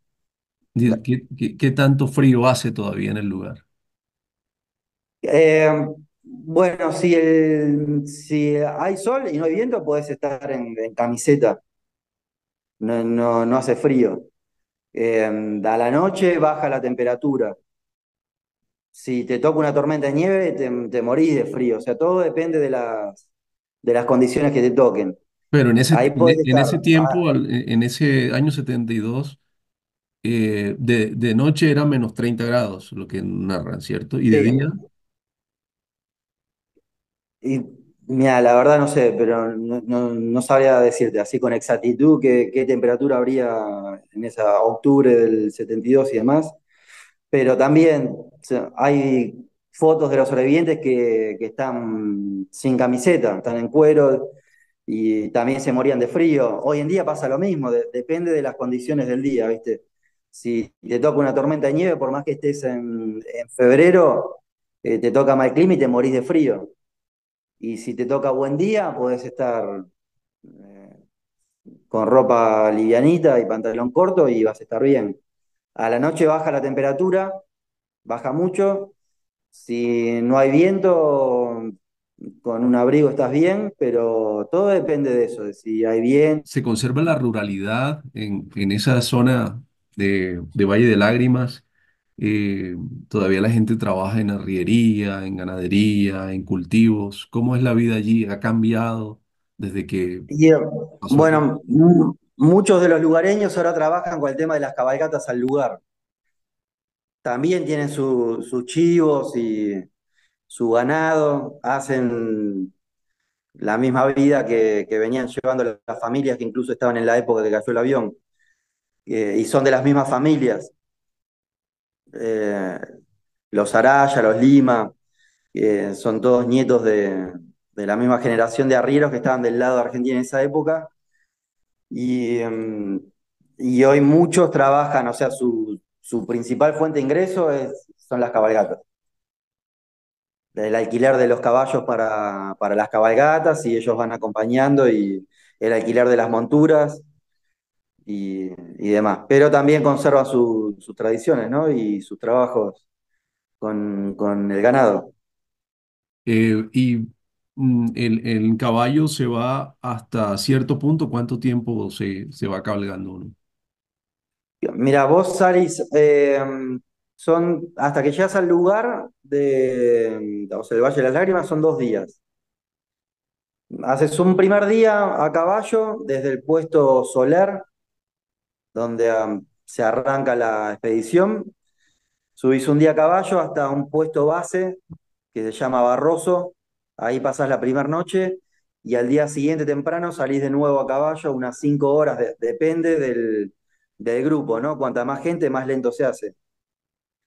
¿Qué tanto frío hace todavía en el lugar? Eh, bueno, si hay sol y no hay viento, podés estar en camiseta, no hace frío. A la noche baja la temperatura. Si te toca una tormenta de nieve, te morís de frío. O sea, todo depende de las condiciones que te toquen. Pero en ese, Ahí podés en estar. ese tiempo, en ese año 72, de noche era -30 grados, lo que narran, ¿cierto? Y de día Sí. Y mira, la verdad no sé, pero no sabría decirte así con exactitud qué temperatura habría en esa octubre del 72 y demás. Pero también hay fotos de los sobrevivientes que están sin camiseta, están en cuero y también se morían de frío. Hoy en día pasa lo mismo, depende de las condiciones del día, ¿viste? Si te toca una tormenta de nieve, por más que estés en febrero, te toca mal clima y te morís de frío. Y si te toca buen día, podés estar eh, con ropa livianita y pantalón corto y vas a estar bien. A la noche baja la temperatura, baja mucho. Si no hay viento, con un abrigo estás bien, pero todo depende de eso, de si hay viento. se conserva la ruralidad en esa zona de Valle de Lágrimas. Eh, Todavía la gente trabaja en arriería, en ganadería, en cultivos. ¿Cómo es la vida allí? ¿Ha cambiado desde que Y pasó todo? bueno, muchos de los lugareños ahora trabajan con el tema de las cabalgatas al lugar. También tienen sus chivos y su ganado, hacen la misma vida que venían llevando las familias que incluso estaban en la época que cayó el avión, y son de las mismas familias, eh, los Araya, los Lima, son todos nietos de la misma generación de arrieros que estaban del lado de Argentina en esa época, y, y hoy muchos trabajan, o sea, su principal fuente de ingreso son las cabalgatas. El alquiler de los caballos para las cabalgatas y ellos van acompañando y el alquiler de las monturas y demás. Pero también conservan sus tradiciones, ¿no? Y sus trabajos con el ganado. Y el caballo se va hasta cierto punto. ¿Cuánto tiempo se va cabalgando uno? Mira, vos salís, hasta que llegas al lugar o sea, el Valle de las Lágrimas son 2 días. Haces un primer día a caballo desde el puesto Soler, donde se arranca la expedición. Subís un día a caballo hasta un puesto base que se llama Barroso, ahí pasás la primera noche y al día siguiente temprano salís de nuevo a caballo unas 5 horas, depende del grupo, ¿no? Cuanta más gente, más lento se hace.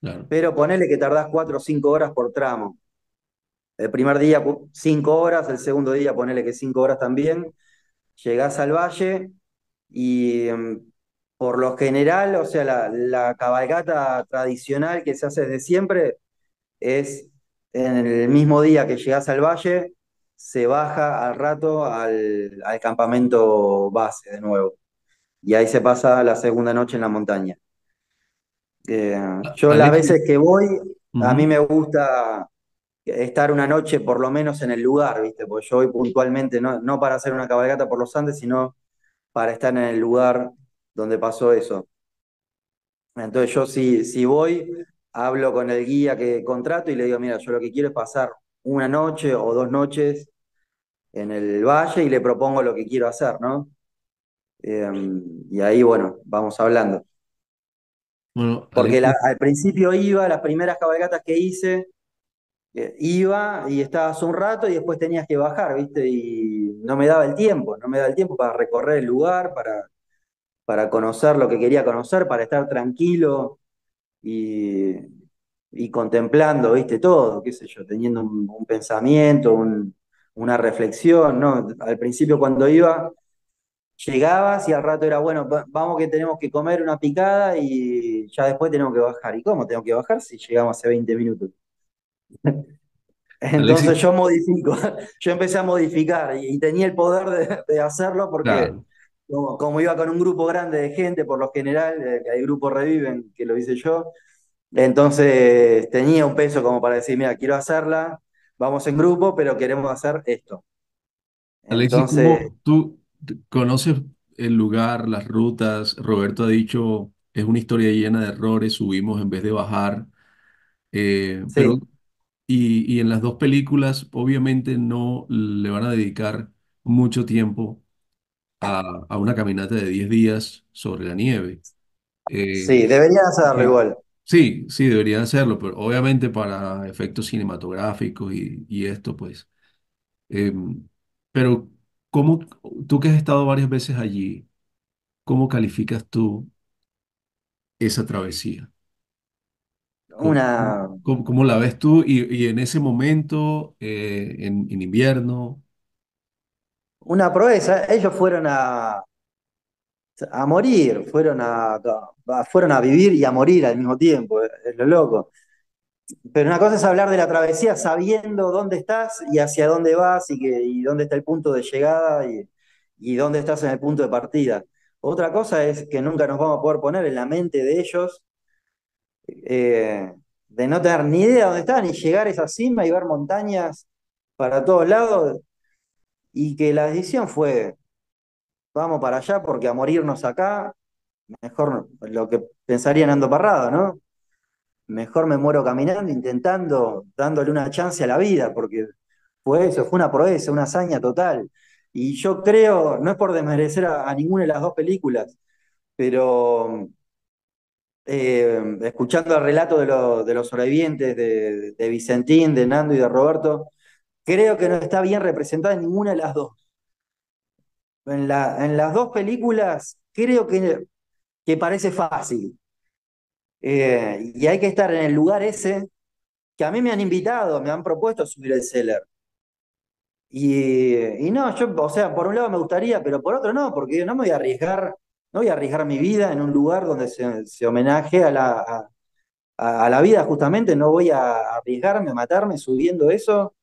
Claro. Pero ponele que tardás 4 o 5 horas por tramo. El primer día 5 horas, el segundo día ponele que 5 horas también. Llegás al valle y por lo general, o sea, la cabalgata tradicional que se hace desde siempre es en el mismo día que llegás al valle, se baja al rato al campamento base de nuevo. Y ahí se pasa la segunda noche en la montaña. Yo las Alexis, veces que voy, a mí ujú. me gusta estar una noche por lo menos en el lugar, ¿viste? Porque yo voy puntualmente, no para hacer una cabalgata por los Andes, sino para estar en el lugar donde pasó eso. Entonces yo si voy, hablo con el guía que contrato y le digo, mira, yo lo que quiero es pasar una noche o 2 noches en el valle y le propongo lo que quiero hacer, ¿no? Eh, y ahí, bueno, vamos hablando. Bueno, Porque Alexis, al principio iba, las primeras cabalgatas que hice, iba y estabas un rato y después tenías que bajar, ¿viste? Y no me daba el tiempo para recorrer el lugar, para conocer lo que quería conocer, para estar tranquilo. Y, y contemplando, viste, todo, qué sé yo, teniendo un pensamiento, una reflexión, ¿no? Al principio cuando iba, llegabas y al rato era, bueno, vamos que tenemos que comer una picada y ya después tenemos que bajar. ¿Y cómo tengo que bajar si llegamos hace 20 minutos? Alexis, Entonces yo modifico, yo empecé a modificar y tenía el poder de hacerlo porque claro. como iba con un grupo grande de gente, por lo general, el grupo Reviven, que lo hice yo, entonces tenía un peso como para decir, mira, quiero hacerla, vamos en grupo, pero queremos hacer esto. Alexis, Entonces, ¿cómo tú conoces el lugar, las rutas? Roberto ha dicho, es una historia llena de errores, subimos en vez de bajar, pero sí, y en las dos películas obviamente no le van a dedicar mucho tiempo a una caminata de 10 días sobre la nieve. Eh, sí, deberían hacerlo sí, igual. sí, sí, deberían hacerlo, pero obviamente para efectos cinematográficos y esto, pues. Pero, ¿cómo, tú que has estado varias veces allí, cómo calificas tú esa travesía? ¿Cómo, Una, cómo la ves tú? Y en ese momento, en invierno, una proeza, ellos fueron a morir, fueron a vivir y a morir al mismo tiempo, es lo loco. Pero una cosa es hablar de la travesía sabiendo dónde estás y hacia dónde vas y dónde está el punto de llegada y dónde estás en el punto de partida. Otra cosa es que nunca nos vamos a poder poner en la mente de ellos, de no tener ni idea de dónde están y llegar a esa cima y ver montañas para todos lados y que la decisión fue, vamos para allá porque a morirnos acá, mejor lo que pensaría Nando Parrado, ¿no? Mejor me muero caminando, intentando, dándole una chance a la vida, porque fue eso, fue una proeza, una hazaña total. Y yo creo, no es por desmerecer a ninguna de las dos películas, pero escuchando el relato de los sobrevivientes, de Vicentín, de Nando y de Roberto, creo que no está bien representada en ninguna de las dos. En las dos películas creo que parece fácil. Y hay que estar en el lugar ese que a mí me han invitado, me han propuesto subir el Seller. Y no, yo, o sea, por un lado me gustaría, pero por otro no, porque no me voy a arriesgar, no voy a arriesgar mi vida en un lugar donde se homenaje a la vida justamente, no voy a arriesgarme, a matarme subiendo eso,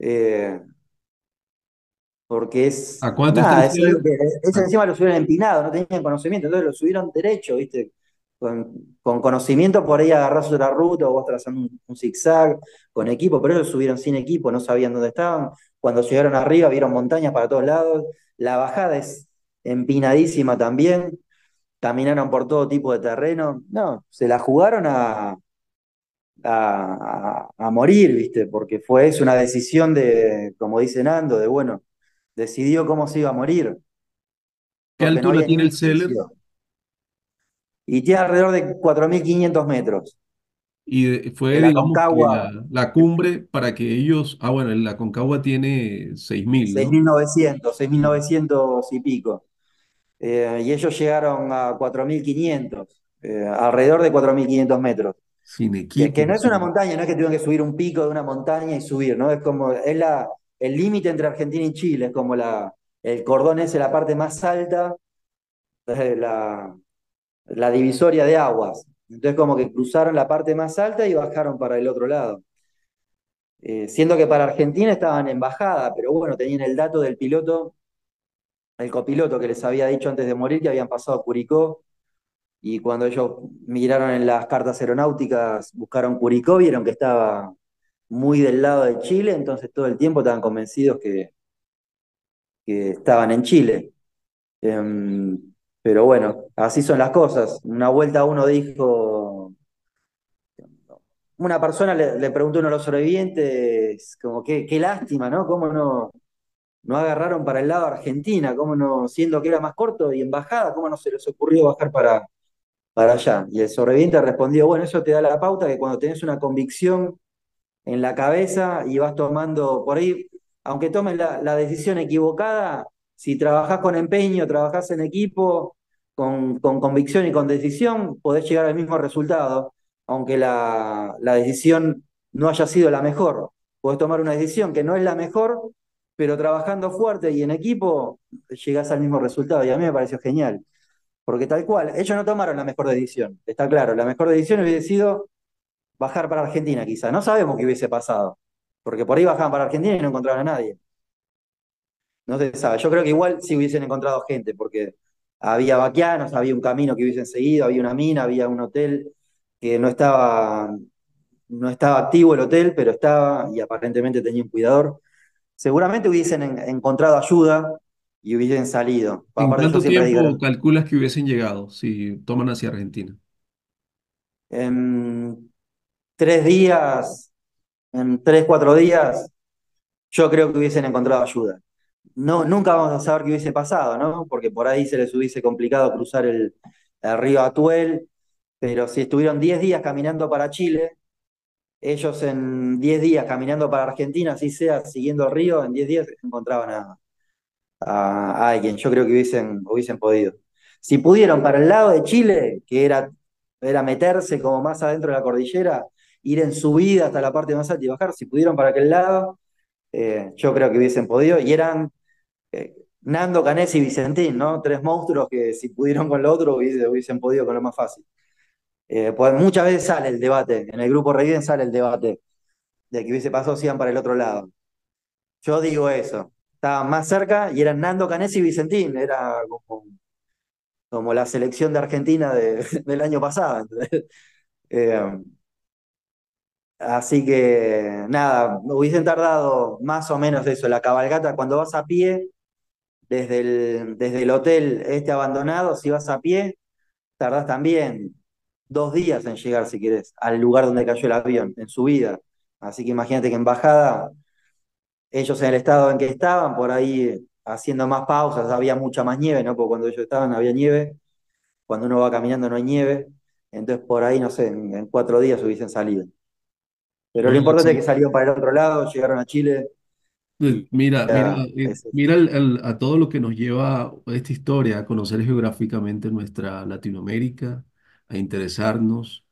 eh, porque es, ¿a cuánto está el nada, es algo Seller? que, eso ¿A, encima lo subieron empinado, no tenían conocimiento, entonces lo subieron derecho, ¿viste? Con conocimiento por ahí agarrás otra ruta o vos trazando un zigzag con equipo, pero ellos subieron sin equipo, no sabían dónde estaban. Cuando llegaron arriba vieron montañas para todos lados, la bajada es empinadísima también, caminaron por todo tipo de terreno, no, se la jugaron a morir, ¿viste? Porque es una decisión de, como dice Nando, de bueno, decidió cómo se iba a morir, qué porque no altura había ni tiene un el Seller? indicio. Y tiene alrededor de 4.500 metros. Y fue, El digamos, que Aconcagua, la cumbre para que ellos, bueno, la Aconcagua tiene 6.000, ¿no? 6.900 y pico. Y ellos llegaron a 4.500, alrededor de 4.500 metros. Sin Que equipo, no es una sin... montaña, no es que tuvieron que subir un pico de una montaña y subir, ¿no? Es como, el límite entre Argentina y Chile, es como el cordón ese, la parte más alta, eh, la, la divisoria de aguas. Entonces como que cruzaron la parte más alta y bajaron para el otro lado. Siendo que para Argentina estaban en bajada, pero bueno, tenían el dato del piloto, el copiloto que les había dicho antes de morir que habían pasado Curicó, y cuando ellos miraron en las cartas aeronáuticas, buscaron Curicó, vieron que estaba muy del lado de Chile, entonces todo el tiempo estaban convencidos que estaban en Chile. Pero bueno, así son las cosas. Una vuelta uno dijo, una persona le preguntó a uno de los sobrevivientes, como qué lástima, ¿no? ¿Cómo no agarraron para el lado de Argentina? ¿Cómo no, siendo que era más corto y en bajada, cómo no se les ocurrió bajar para allá? Y el sobreviviente respondió, bueno, eso te da la pauta que cuando tenés una convicción en la cabeza y vas tomando por ahí, aunque tomes la decisión equivocada, si trabajás con empeño, trabajás en equipo, con convicción y con decisión, podés llegar al mismo resultado. aunque la decisión no haya sido la mejor. Podés tomar una decisión que no es la mejor, pero trabajando fuerte y en equipo llegás al mismo resultado. Y a mí me pareció genial, porque tal cual, ellos no tomaron la mejor decisión, está claro. La mejor decisión hubiese sido bajar para Argentina, quizá. No sabemos qué hubiese pasado, porque por ahí bajaban para Argentina y no encontraban a nadie. No se sabe. Yo creo que igual sí hubiesen encontrado gente, porque había vaquianos, había un camino que hubiesen seguido, había una mina, había un hotel que no estaba activo el hotel, pero estaba y aparentemente tenía un cuidador. Seguramente hubiesen encontrado ayuda y hubiesen salido. ¿En Aparte, yo cuánto siempre digo, tiempo calculas que hubiesen llegado si toman hacia Argentina? en 3 días, en 3, 4 días, yo creo que hubiesen encontrado ayuda. No, nunca vamos a saber qué hubiese pasado, ¿no? Porque por ahí se les hubiese complicado cruzar el río Atuel, pero si estuvieron 10 días caminando para Chile, ellos en 10 días caminando para Argentina, así sea, siguiendo el río, en 10 días encontraban a alguien. Yo creo que hubiesen podido. Si pudieron para el lado de Chile, que era meterse como más adentro de la cordillera, ir en subida hasta la parte más alta y bajar, si pudieron para aquel lado, yo creo que hubiesen podido. Y eran Nando, Canés y Vicentín, ¿no? Tres monstruos que si pudieron con lo otro hubiesen podido con lo más fácil. Pues muchas veces sale el debate, en el grupo Reiden sale el debate de que hubiese pasado si iban para el otro lado. Yo digo eso. Estaban más cerca y eran Nando, Canés y Vicentín. Era como la selección de Argentina del año pasado. ¿Entendés? Eh, Así que nada, hubiesen tardado más o menos eso. La cabalgata, cuando vas a pie, desde el hotel este abandonado, si vas a pie, tardás también 2 días en llegar, si querés, al lugar donde cayó el avión, en subida. Así que imagínate que en bajada, ellos en el estado en que estaban, por ahí haciendo más pausas, había mucha más nieve, ¿no? Porque cuando ellos estaban había nieve, cuando uno va caminando no hay nieve, entonces por ahí, no sé, en 4 días hubiesen salido. Pero lo Oye, importante es que sí. salieron para el otro lado, llegaron a Chile y Mira, mira, ya, es eso. mira a todo lo que nos lleva esta historia, a conocer geográficamente nuestra Latinoamérica, a interesarnos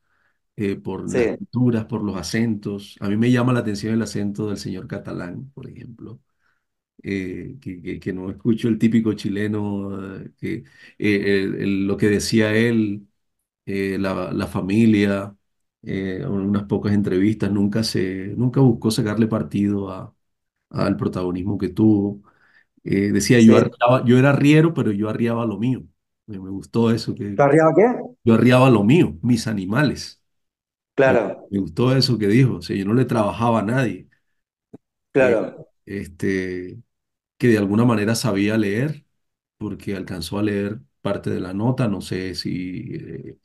por las Sí, culturas, por los acentos. A mí me llama la atención el acento del señor catalán, por ejemplo, que no escucho el típico chileno, lo que decía él, la familia, unas pocas entrevistas, nunca buscó sacarle partido al protagonismo que tuvo. Decía, sí. yo era arriero, pero yo arriaba lo mío. Me gustó eso, que ¿Arriba qué? yo arriaba lo mío, mis animales. Me, Claro, me gustó eso que dijo, o sea, yo no le trabajaba a nadie. Eh, claro. este, que de alguna manera sabía leer, porque alcanzó a leer parte de la nota, no sé si,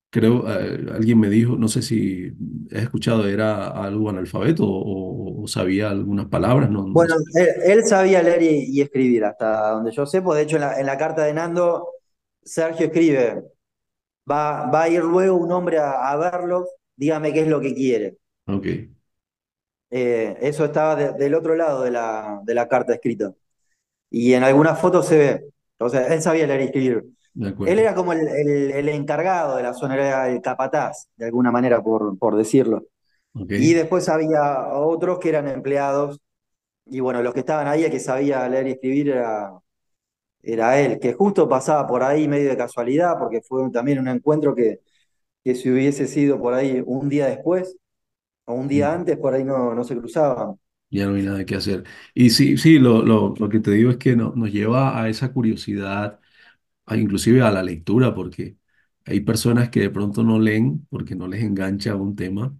creo, alguien me dijo, no sé si has escuchado, era algo analfabeto o sabía algunas palabras, no Bueno, sé. él sabía leer y escribir, hasta donde yo sé, pues de hecho en la carta de Nando, Sergio escribe, va a ir luego un hombre a verlo, dígame qué es lo que quiere. Ok, Eso estaba del otro lado de la carta escrita. Y en algunas fotos se ve, o sea, él sabía leer y escribir. de Él acuerdo. era como el encargado de la zona, era el capataz, de alguna manera, por decirlo. Ok, Y después había otros que eran empleados, y bueno, los que estaban ahí, el que sabía leer y escribir era él, que justo pasaba por ahí medio de casualidad, porque fue también un encuentro que si hubiese sido por ahí un día después o un día antes, por ahí no se cruzaban. ya no hay nada que hacer. Y sí, sí, lo que te digo es que nos lleva a esa curiosidad, inclusive a la lectura, porque hay personas que de pronto no leen porque no les engancha un tema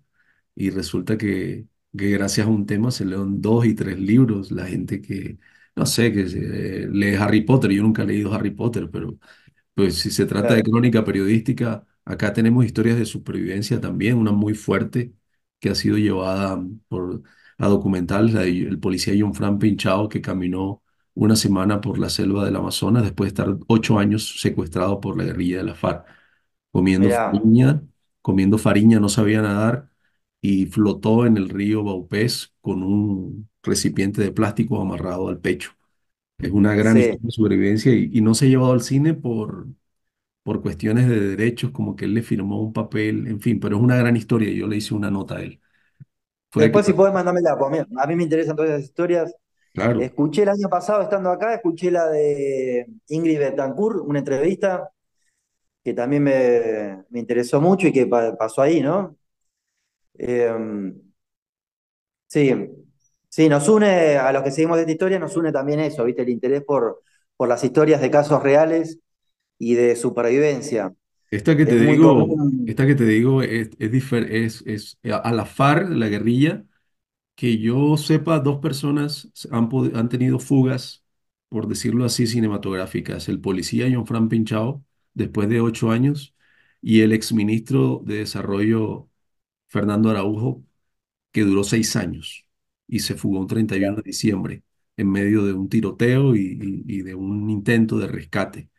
y resulta que gracias a un tema se leen 2 y 3 libros. La gente que, no sé, lee Harry Potter, yo nunca he leído Harry Potter, pero pues si se trata de Claro, crónica periodística, acá tenemos historias de supervivencia también, una muy fuerte que ha sido llevada a documental, el policía John Fran Pinchao que caminó una semana por la selva del Amazonas después de estar 8 años secuestrado por la guerrilla de la FARC, comiendo mirá, fariña, comiendo fariña, no sabía nadar y flotó en el río Baupés con un recipiente de plástico amarrado al pecho. Es una gran sí. historia de sobrevivencia y no se ha llevado al cine por cuestiones de derechos, como que él le firmó un papel, en fin, pero es una gran historia y yo le hice una nota a él. Fue Después, si declarado, podés, mandármela, pues a mí me interesan todas esas historias. claro. Escuché el año pasado, estando acá, escuché la de Ingrid Betancourt, una entrevista que también me interesó mucho y que pasó ahí, ¿no? Eh, sí, sí, nos une, a los que seguimos de esta historia, nos une también eso, ¿viste? El interés por las historias de casos reales y de supervivencia. Es muy común. Esta que te digo es a la FARC, la guerrilla, que yo sepa, dos personas han tenido fugas, por decirlo así, cinematográficas. El policía John Pinchao, después de 8 años, y el exministro de Desarrollo Fernando Araujo, que duró 6 años y se fugó un 31 de diciembre en medio de un tiroteo y de un intento de rescate.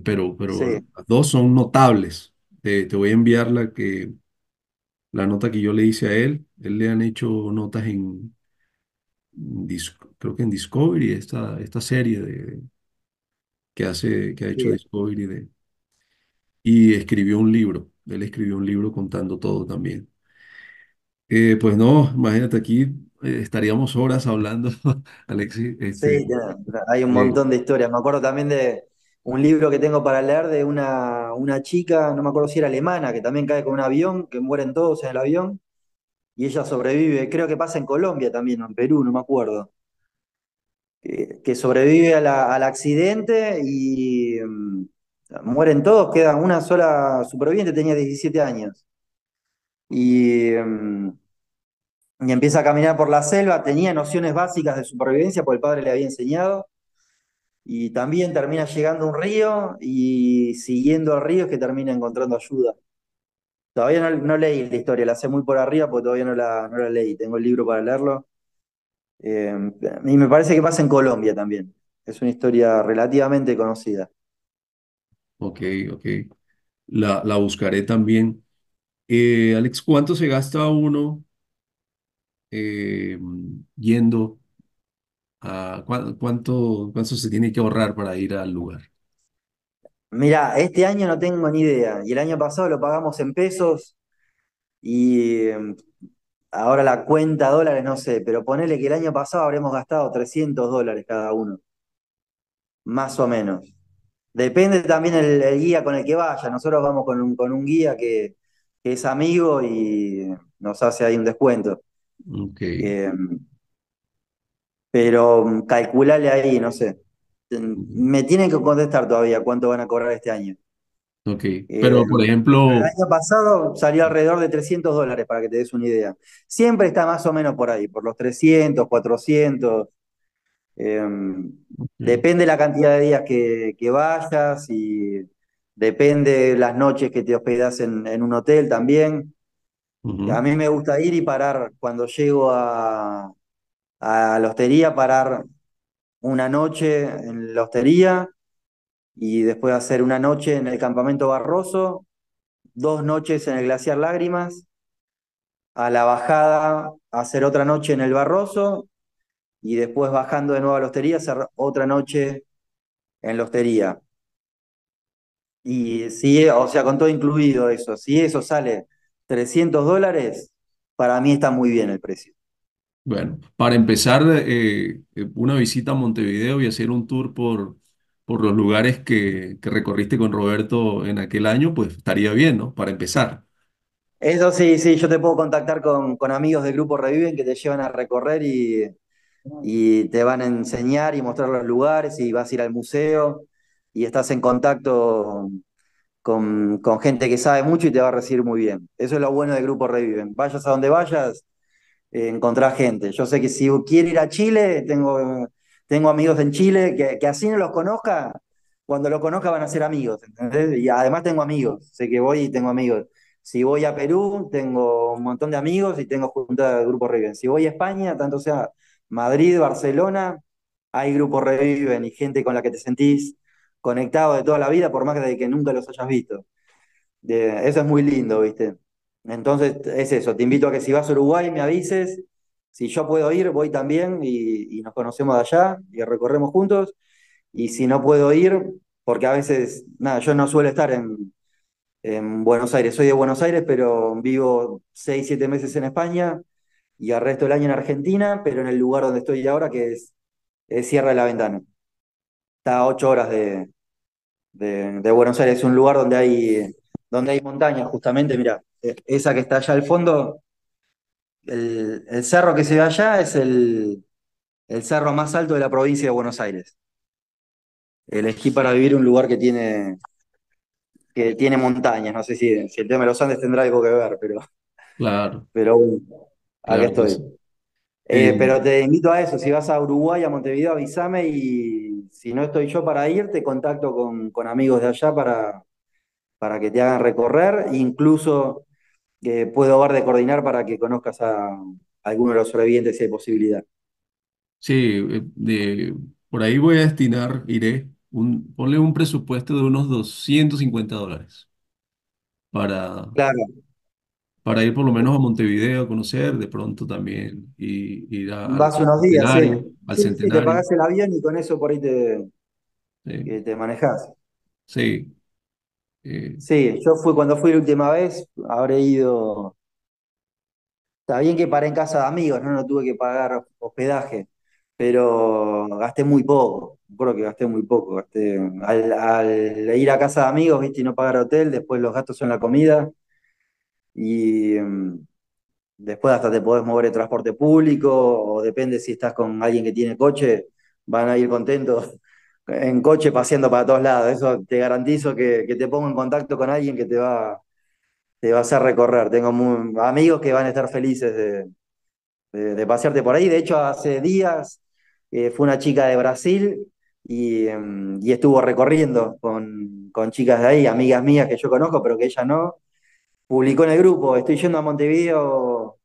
Pero Sí, las dos son notables. Te voy a enviar la nota que yo le hice a él. Él le han hecho notas creo que en Discovery, esta serie que ha hecho sí. Discovery y escribió un libro. Él escribió un libro contando todo también. Pues no, imagínate aquí, estaríamos horas hablando, Alexis. Sí, hay un Eh, montón de historias. Me acuerdo también de un libro que tengo para leer de una chica, no me acuerdo si era alemana, que también cae con un avión, que mueren todos en el avión, y ella sobrevive. Creo que pasa en Colombia también, o en Perú, no me acuerdo. Que sobrevive al accidente y mueren todos, queda una sola superviviente, tenía 17 años. Y empieza a caminar por la selva, tenía nociones básicas de supervivencia, porque el padre le había enseñado. Y también termina llegando a un río y siguiendo el río es que termina encontrando ayuda. Todavía no leí la historia, la sé muy por arriba porque todavía no la leí. Tengo el libro para leerlo. Eh, y me parece que pasa en Colombia también. Es una historia relativamente conocida. ok, ok. La buscaré también. Alex, ¿cuánto se gasta uno eh, yendo cuánto se tiene que ahorrar para ir al lugar? Mira, este año no tengo ni idea. Y el año pasado lo pagamos en pesos y ahora la cuenta dólares no sé, pero ponele que el año pasado habremos gastado $300 cada uno, más o menos. Depende también el guía con el que vaya. Nosotros vamos con un guía que es amigo y nos hace ahí un descuento. Ok, Eh, pero calculale ahí, no sé. ujú, Me tienen que contestar todavía cuánto van a cobrar este año. ok. Eh, Pero, por pero el ejemplo, año pasado salió alrededor de $300 para que te des una idea. Siempre está más o menos por ahí, por los 300, 400. Eh, ok, Depende la cantidad de días que vayas y depende las noches que te hospedas en un hotel también. A ujú, mí me gusta ir y parar cuando llego a la hostería, parar una noche en la hostería y después hacer una noche en el campamento Barroso, 2 noches en el glaciar Lágrimas, a la bajada hacer otra noche en el Barroso y después bajando de nuevo a la hostería hacer otra noche en la hostería. Y si, o sea, con todo incluido eso, si eso sale $300, para mí está muy bien el precio. bueno, para empezar, una visita a Montevideo y hacer un tour por los lugares que recorriste con Roberto en aquel año, pues estaría bien, ¿no? Para empezar. Eso sí, sí, yo te puedo contactar con amigos del Grupo Reviven que te llevan a recorrer y te van a enseñar y mostrar los lugares y vas a ir al museo y estás en contacto con gente que sabe mucho y te va a recibir muy bien. Eso es lo bueno del Grupo Reviven. Vayas a donde vayas, encontrar gente. Yo sé que si quiere ir a Chile, tengo amigos en Chile que así no los conozca, cuando los conozca van a ser amigos, ¿entendés? Y además tengo amigos, sé que voy y tengo amigos. Si voy a Perú, tengo un montón de amigos y tengo juntada de Grupo Reviven. Si voy a España, tanto sea Madrid, Barcelona, hay Grupo Reviven y gente con la que te sentís conectado de toda la vida, por más de que nunca los hayas visto. Eso es muy lindo, ¿viste? Entonces, es eso, te invito a que si vas a Uruguay me avises, si yo puedo ir, voy también y nos conocemos de allá y recorremos juntos, y si no puedo ir, porque a veces, nada, yo no suelo estar en Buenos Aires, soy de Buenos Aires, pero vivo 6, 7 meses en España y al resto del año en Argentina, pero en el lugar donde estoy ahora, que es Sierra de la Ventana. Está a 8 horas de Buenos Aires, es un lugar donde hay montañas, justamente, mira, esa que está allá al fondo, el cerro que se ve allá es el cerro más alto de la provincia de Buenos Aires. Elegí para vivir un lugar que tiene montañas, no sé si el tema de los Andes tendrá algo que ver, Claro, pero bueno, acá claro que estoy. sí. Eh, Pero te invito a eso, si vas a Uruguay, a Montevideo, avísame y si no estoy yo para ir, te contacto con amigos de allá para que te hagan recorrer. Incluso puedo ver de coordinar para que conozcas a alguno de los sobrevivientes si hay posibilidad. sí, por ahí voy a destinar, ponle un presupuesto de unos $250 para, Claro, para ir por lo menos a Montevideo a conocer, de pronto también, y ir al vas unos días, sí. al Sí, sí, te centenario. pagás el avión y con eso por ahí Sí, que te manejás. sí, eh, Sí, cuando fui la última vez, habré ido. Está bien que paré en casa de amigos, no tuve que pagar hospedaje, pero gasté muy poco. Creo que gasté muy poco. Al ir a casa de amigos, ¿viste? Y no pagar hotel, después los gastos son la comida y después hasta te podés mover en transporte público o depende si estás con alguien que tiene coche, van a ir contentos en coche paseando para todos lados. Eso te garantizo que te pongo en contacto con alguien que te va a hacer recorrer. Tengo amigos que van a estar felices de pasearte por ahí. De hecho, hace días fue una chica de Brasil y estuvo recorriendo con chicas de ahí, amigas mías que yo conozco, pero que ella no. Publicó en el grupo, estoy yendo a Montevideo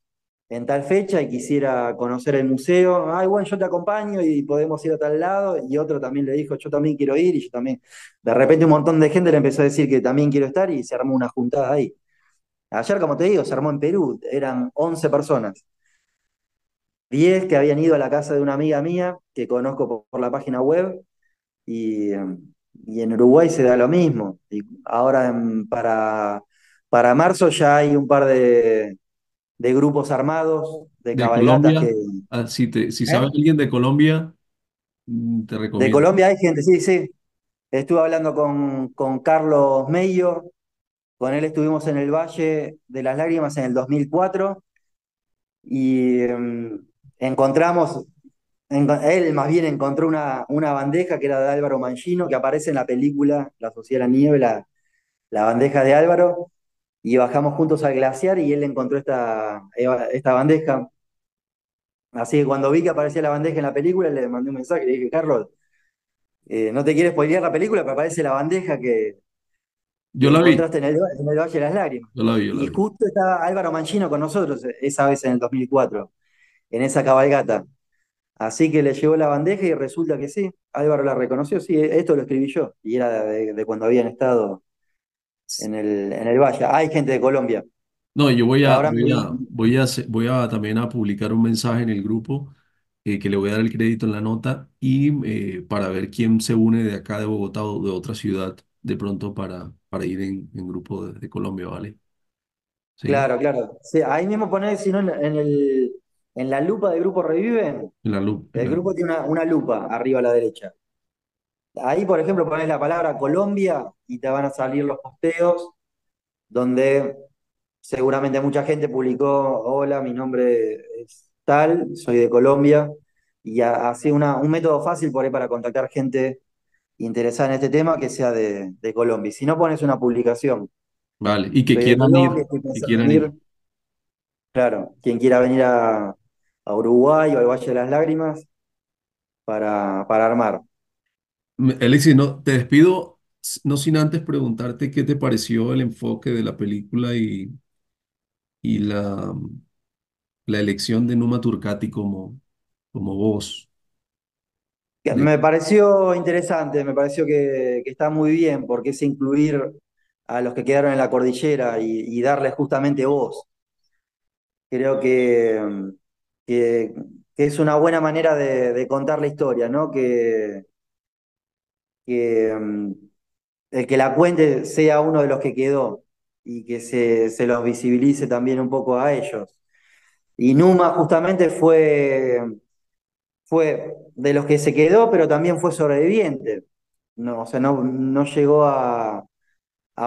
en tal fecha y quisiera conocer el museo. Ay, bueno, yo te acompaño y podemos ir a tal lado. Y otro también le dijo, yo también quiero ir y yo también. De repente un montón de gente le empezó a decir que también quiero estar y se armó una juntada ahí. Ayer, como te digo, se armó en Perú, eran 11 personas. 10 que habían ido a la casa de una amiga mía que conozco por la página web y en Uruguay se da lo mismo. Y ahora para marzo ya hay un par de grupos armados, de de cabalgatas que... Colombia, si sabes ¿Eh? alguien de Colombia, te De recomiendo. Colombia hay gente, sí, sí. Estuve hablando con Carlos Mello, con él estuvimos en el Valle de las Lágrimas en el 2004 y encontramos, él más bien encontró una bandeja que era de Álvaro Mangino, que aparece en la película La Sociedad de la Nieve, la bandeja de Álvaro, y bajamos juntos al glaciar y él encontró esta bandeja. Así que cuando vi que aparecía la bandeja en la película, le mandé un mensaje, le dije, Carlos, no te quieres spoilear la película, pero aparece la bandeja que Yo la vi, encontraste en el Valle de las Lágrimas. yo la vi, yo la Y vi. justo estaba Álvaro Mangino con nosotros esa vez en el 2004 en esa cabalgata. Así que le llevó la bandeja y resulta que sí, Álvaro la reconoció, sí, esto lo escribí yo, y era de cuando habían estado en el Valle. Hay gente de Colombia. No, yo Ahora me vi, voy a también a publicar un mensaje en el grupo que le voy a dar el crédito en la nota y para ver quién se une de acá de Bogotá o de otra ciudad de pronto para ir en grupo de Colombia, ¿vale? Sí, claro, claro. Sí, ahí mismo ponés, si no, en la lupa del grupo Reviven, en la luz, en el la luz. grupo tiene una lupa arriba a la derecha. Ahí, por ejemplo, ponés la palabra Colombia y te van a salir los posteos donde seguramente mucha gente publicó, hola, mi nombre es tal, soy de Colombia, y así un método fácil por ahí para contactar gente interesada en este tema que sea de Colombia. Y si no pones una publicación, Vale, y soy de Colombia, estoy que pensando en quieran ir, ir. claro, quien quiera venir a Uruguay o al Valle de las Lágrimas para armar. Alexis, no, te despido, no sin antes preguntarte qué te pareció el enfoque de la película y la elección de Numa Turcati como voz. De, Me pareció interesante, me pareció que está muy bien, porque es incluir a los que quedaron en la cordillera y darles justamente voz. Creo que, que es una buena manera de contar la historia, ¿no? el que la cuente sea uno de los que quedó y que se los visibilice también un poco a ellos. Y Numa justamente fue de los que se quedó, pero también fue sobreviviente. No, o sea, no llegó a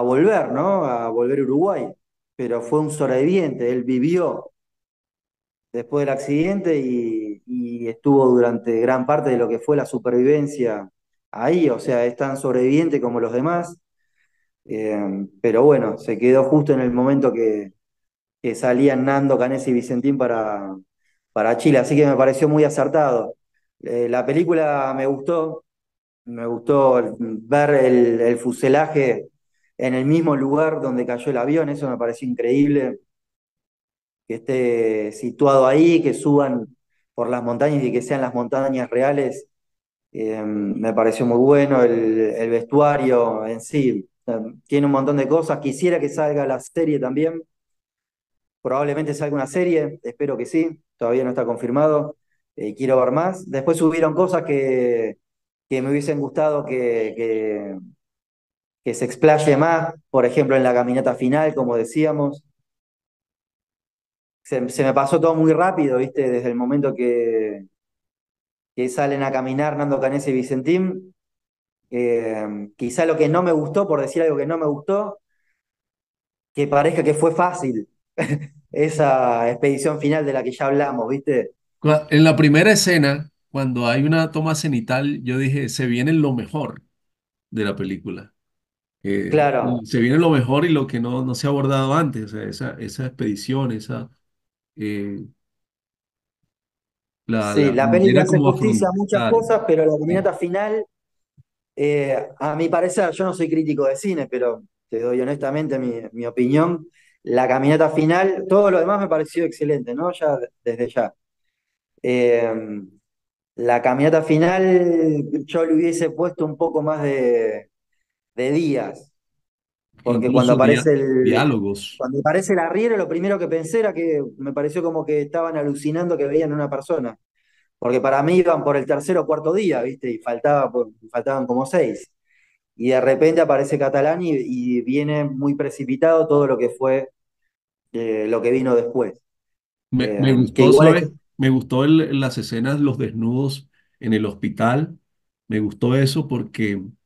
volver, ¿no? A volver a Uruguay, pero fue un sobreviviente, él vivió después del accidente y estuvo durante gran parte de lo que fue la supervivencia ahí, o sea, es tan sobreviviente como los demás, pero bueno, se quedó justo en el momento que salían Nando, Canesi y Vicentín para Chile, así que me pareció muy acertado. La película me gustó ver el fuselaje en el mismo lugar donde cayó el avión, eso me pareció increíble, que esté situado ahí, que suban por las montañas y que sean las montañas reales, me pareció muy bueno, el vestuario en sí, tiene un montón de cosas, quisiera que salga la serie también, probablemente salga una serie, espero que sí, todavía no está confirmado, quiero ver más. Después hubieron cosas que me hubiesen gustado que se explaye más, por ejemplo en la caminata final, como decíamos. Se me pasó todo muy rápido, ¿viste? Desde el momento que salen a caminar Nando Canese y Vicentín. Quizá lo que no me gustó, por decir algo que no me gustó, que parezca que fue fácil esa expedición final de la que ya hablamos, ¿viste? En la primera escena, cuando hay una toma cenital, yo dije, se viene lo mejor de la película. Claro, Se viene lo mejor y lo que no se ha abordado antes, o sea, esa expedición, eh, sí, la la peli le manera hace como justicia a muchas afrontar. cosas, pero la Sí. caminata final, a mi parecer, yo no soy crítico de cine, pero te doy honestamente mi opinión. La caminata final, todo lo demás me pareció excelente, ¿no? Ya desde ya. Eh, la caminata final yo le hubiese puesto un poco más de días, porque Incluso diálogos. cuando aparece el arriero, lo primero que pensé era que me pareció como que estaban alucinando que veían una persona, porque para mí iban por el tercer o cuarto día, ¿viste? Y faltaban como seis. Y de repente aparece Catalán y viene muy precipitado todo lo que fue, lo que vino después. Me Que gustó, igual es, ¿sabes? Me gustó las escenas, los desnudos en el hospital. Me gustó eso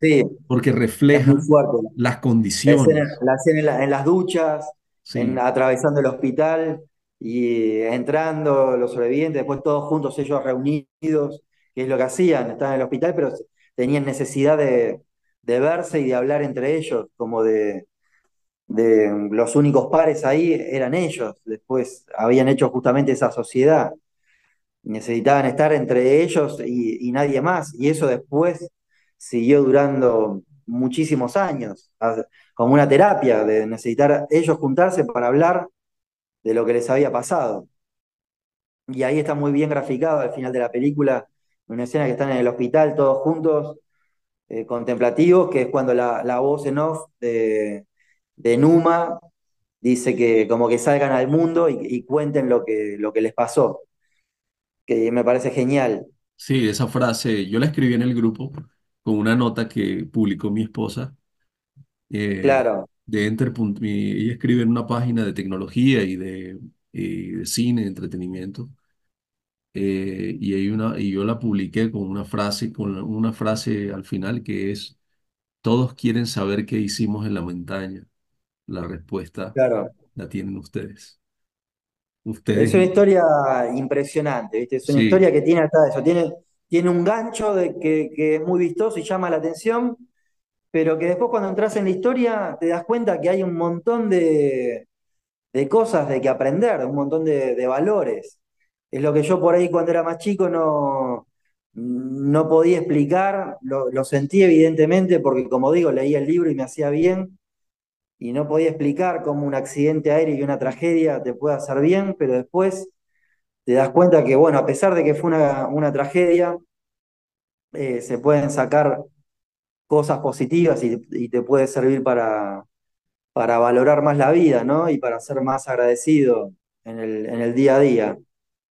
sí, porque es muy refleja fuerte. las condiciones. La escena en las duchas, Sí, atravesando el hospital y entrando los sobrevivientes, después todos juntos ellos reunidos, que es lo que hacían, estaban en el hospital, pero tenían necesidad de verse y de hablar entre ellos, como de los únicos pares ahí eran ellos, después habían hecho justamente esa sociedad, necesitaban estar entre ellos y nadie más, y eso después siguió durando muchísimos años, como una terapia de necesitar ellos juntarse para hablar de lo que les había pasado. Y ahí está muy bien graficado al final de la película, una escena que están en el hospital todos juntos, contemplativos, que es cuando la voz en off de Numa dice que como que salgan al mundo y cuenten lo que les pasó, que me parece genial. sí, esa frase yo la escribí en el grupo con una nota que publicó mi esposa Claro, de ella escribe en una página de tecnología y de cine, de entretenimiento. Y yo la publiqué con una frase al final que es, todos quieren saber qué hicimos en la montaña. La respuesta claro. la tienen ustedes. Es Ustedes, una historia impresionante, ¿viste? Es una sí, historia que tiene hasta eso, tiene un gancho que es muy vistoso y llama la atención, pero que después cuando entras en la historia te das cuenta que hay un montón de cosas de que aprender, un montón de valores. Es lo que yo por ahí cuando era más chico no podía explicar, lo sentí evidentemente porque como digo, leía el libro y me hacía bien y no podía explicar cómo un accidente aéreo y una tragedia te puede hacer bien, pero después te das cuenta que, bueno, a pesar de que fue una tragedia, se pueden sacar cosas positivas y te puede servir para valorar más la vida, ¿no? Y para ser más agradecido en el día a día.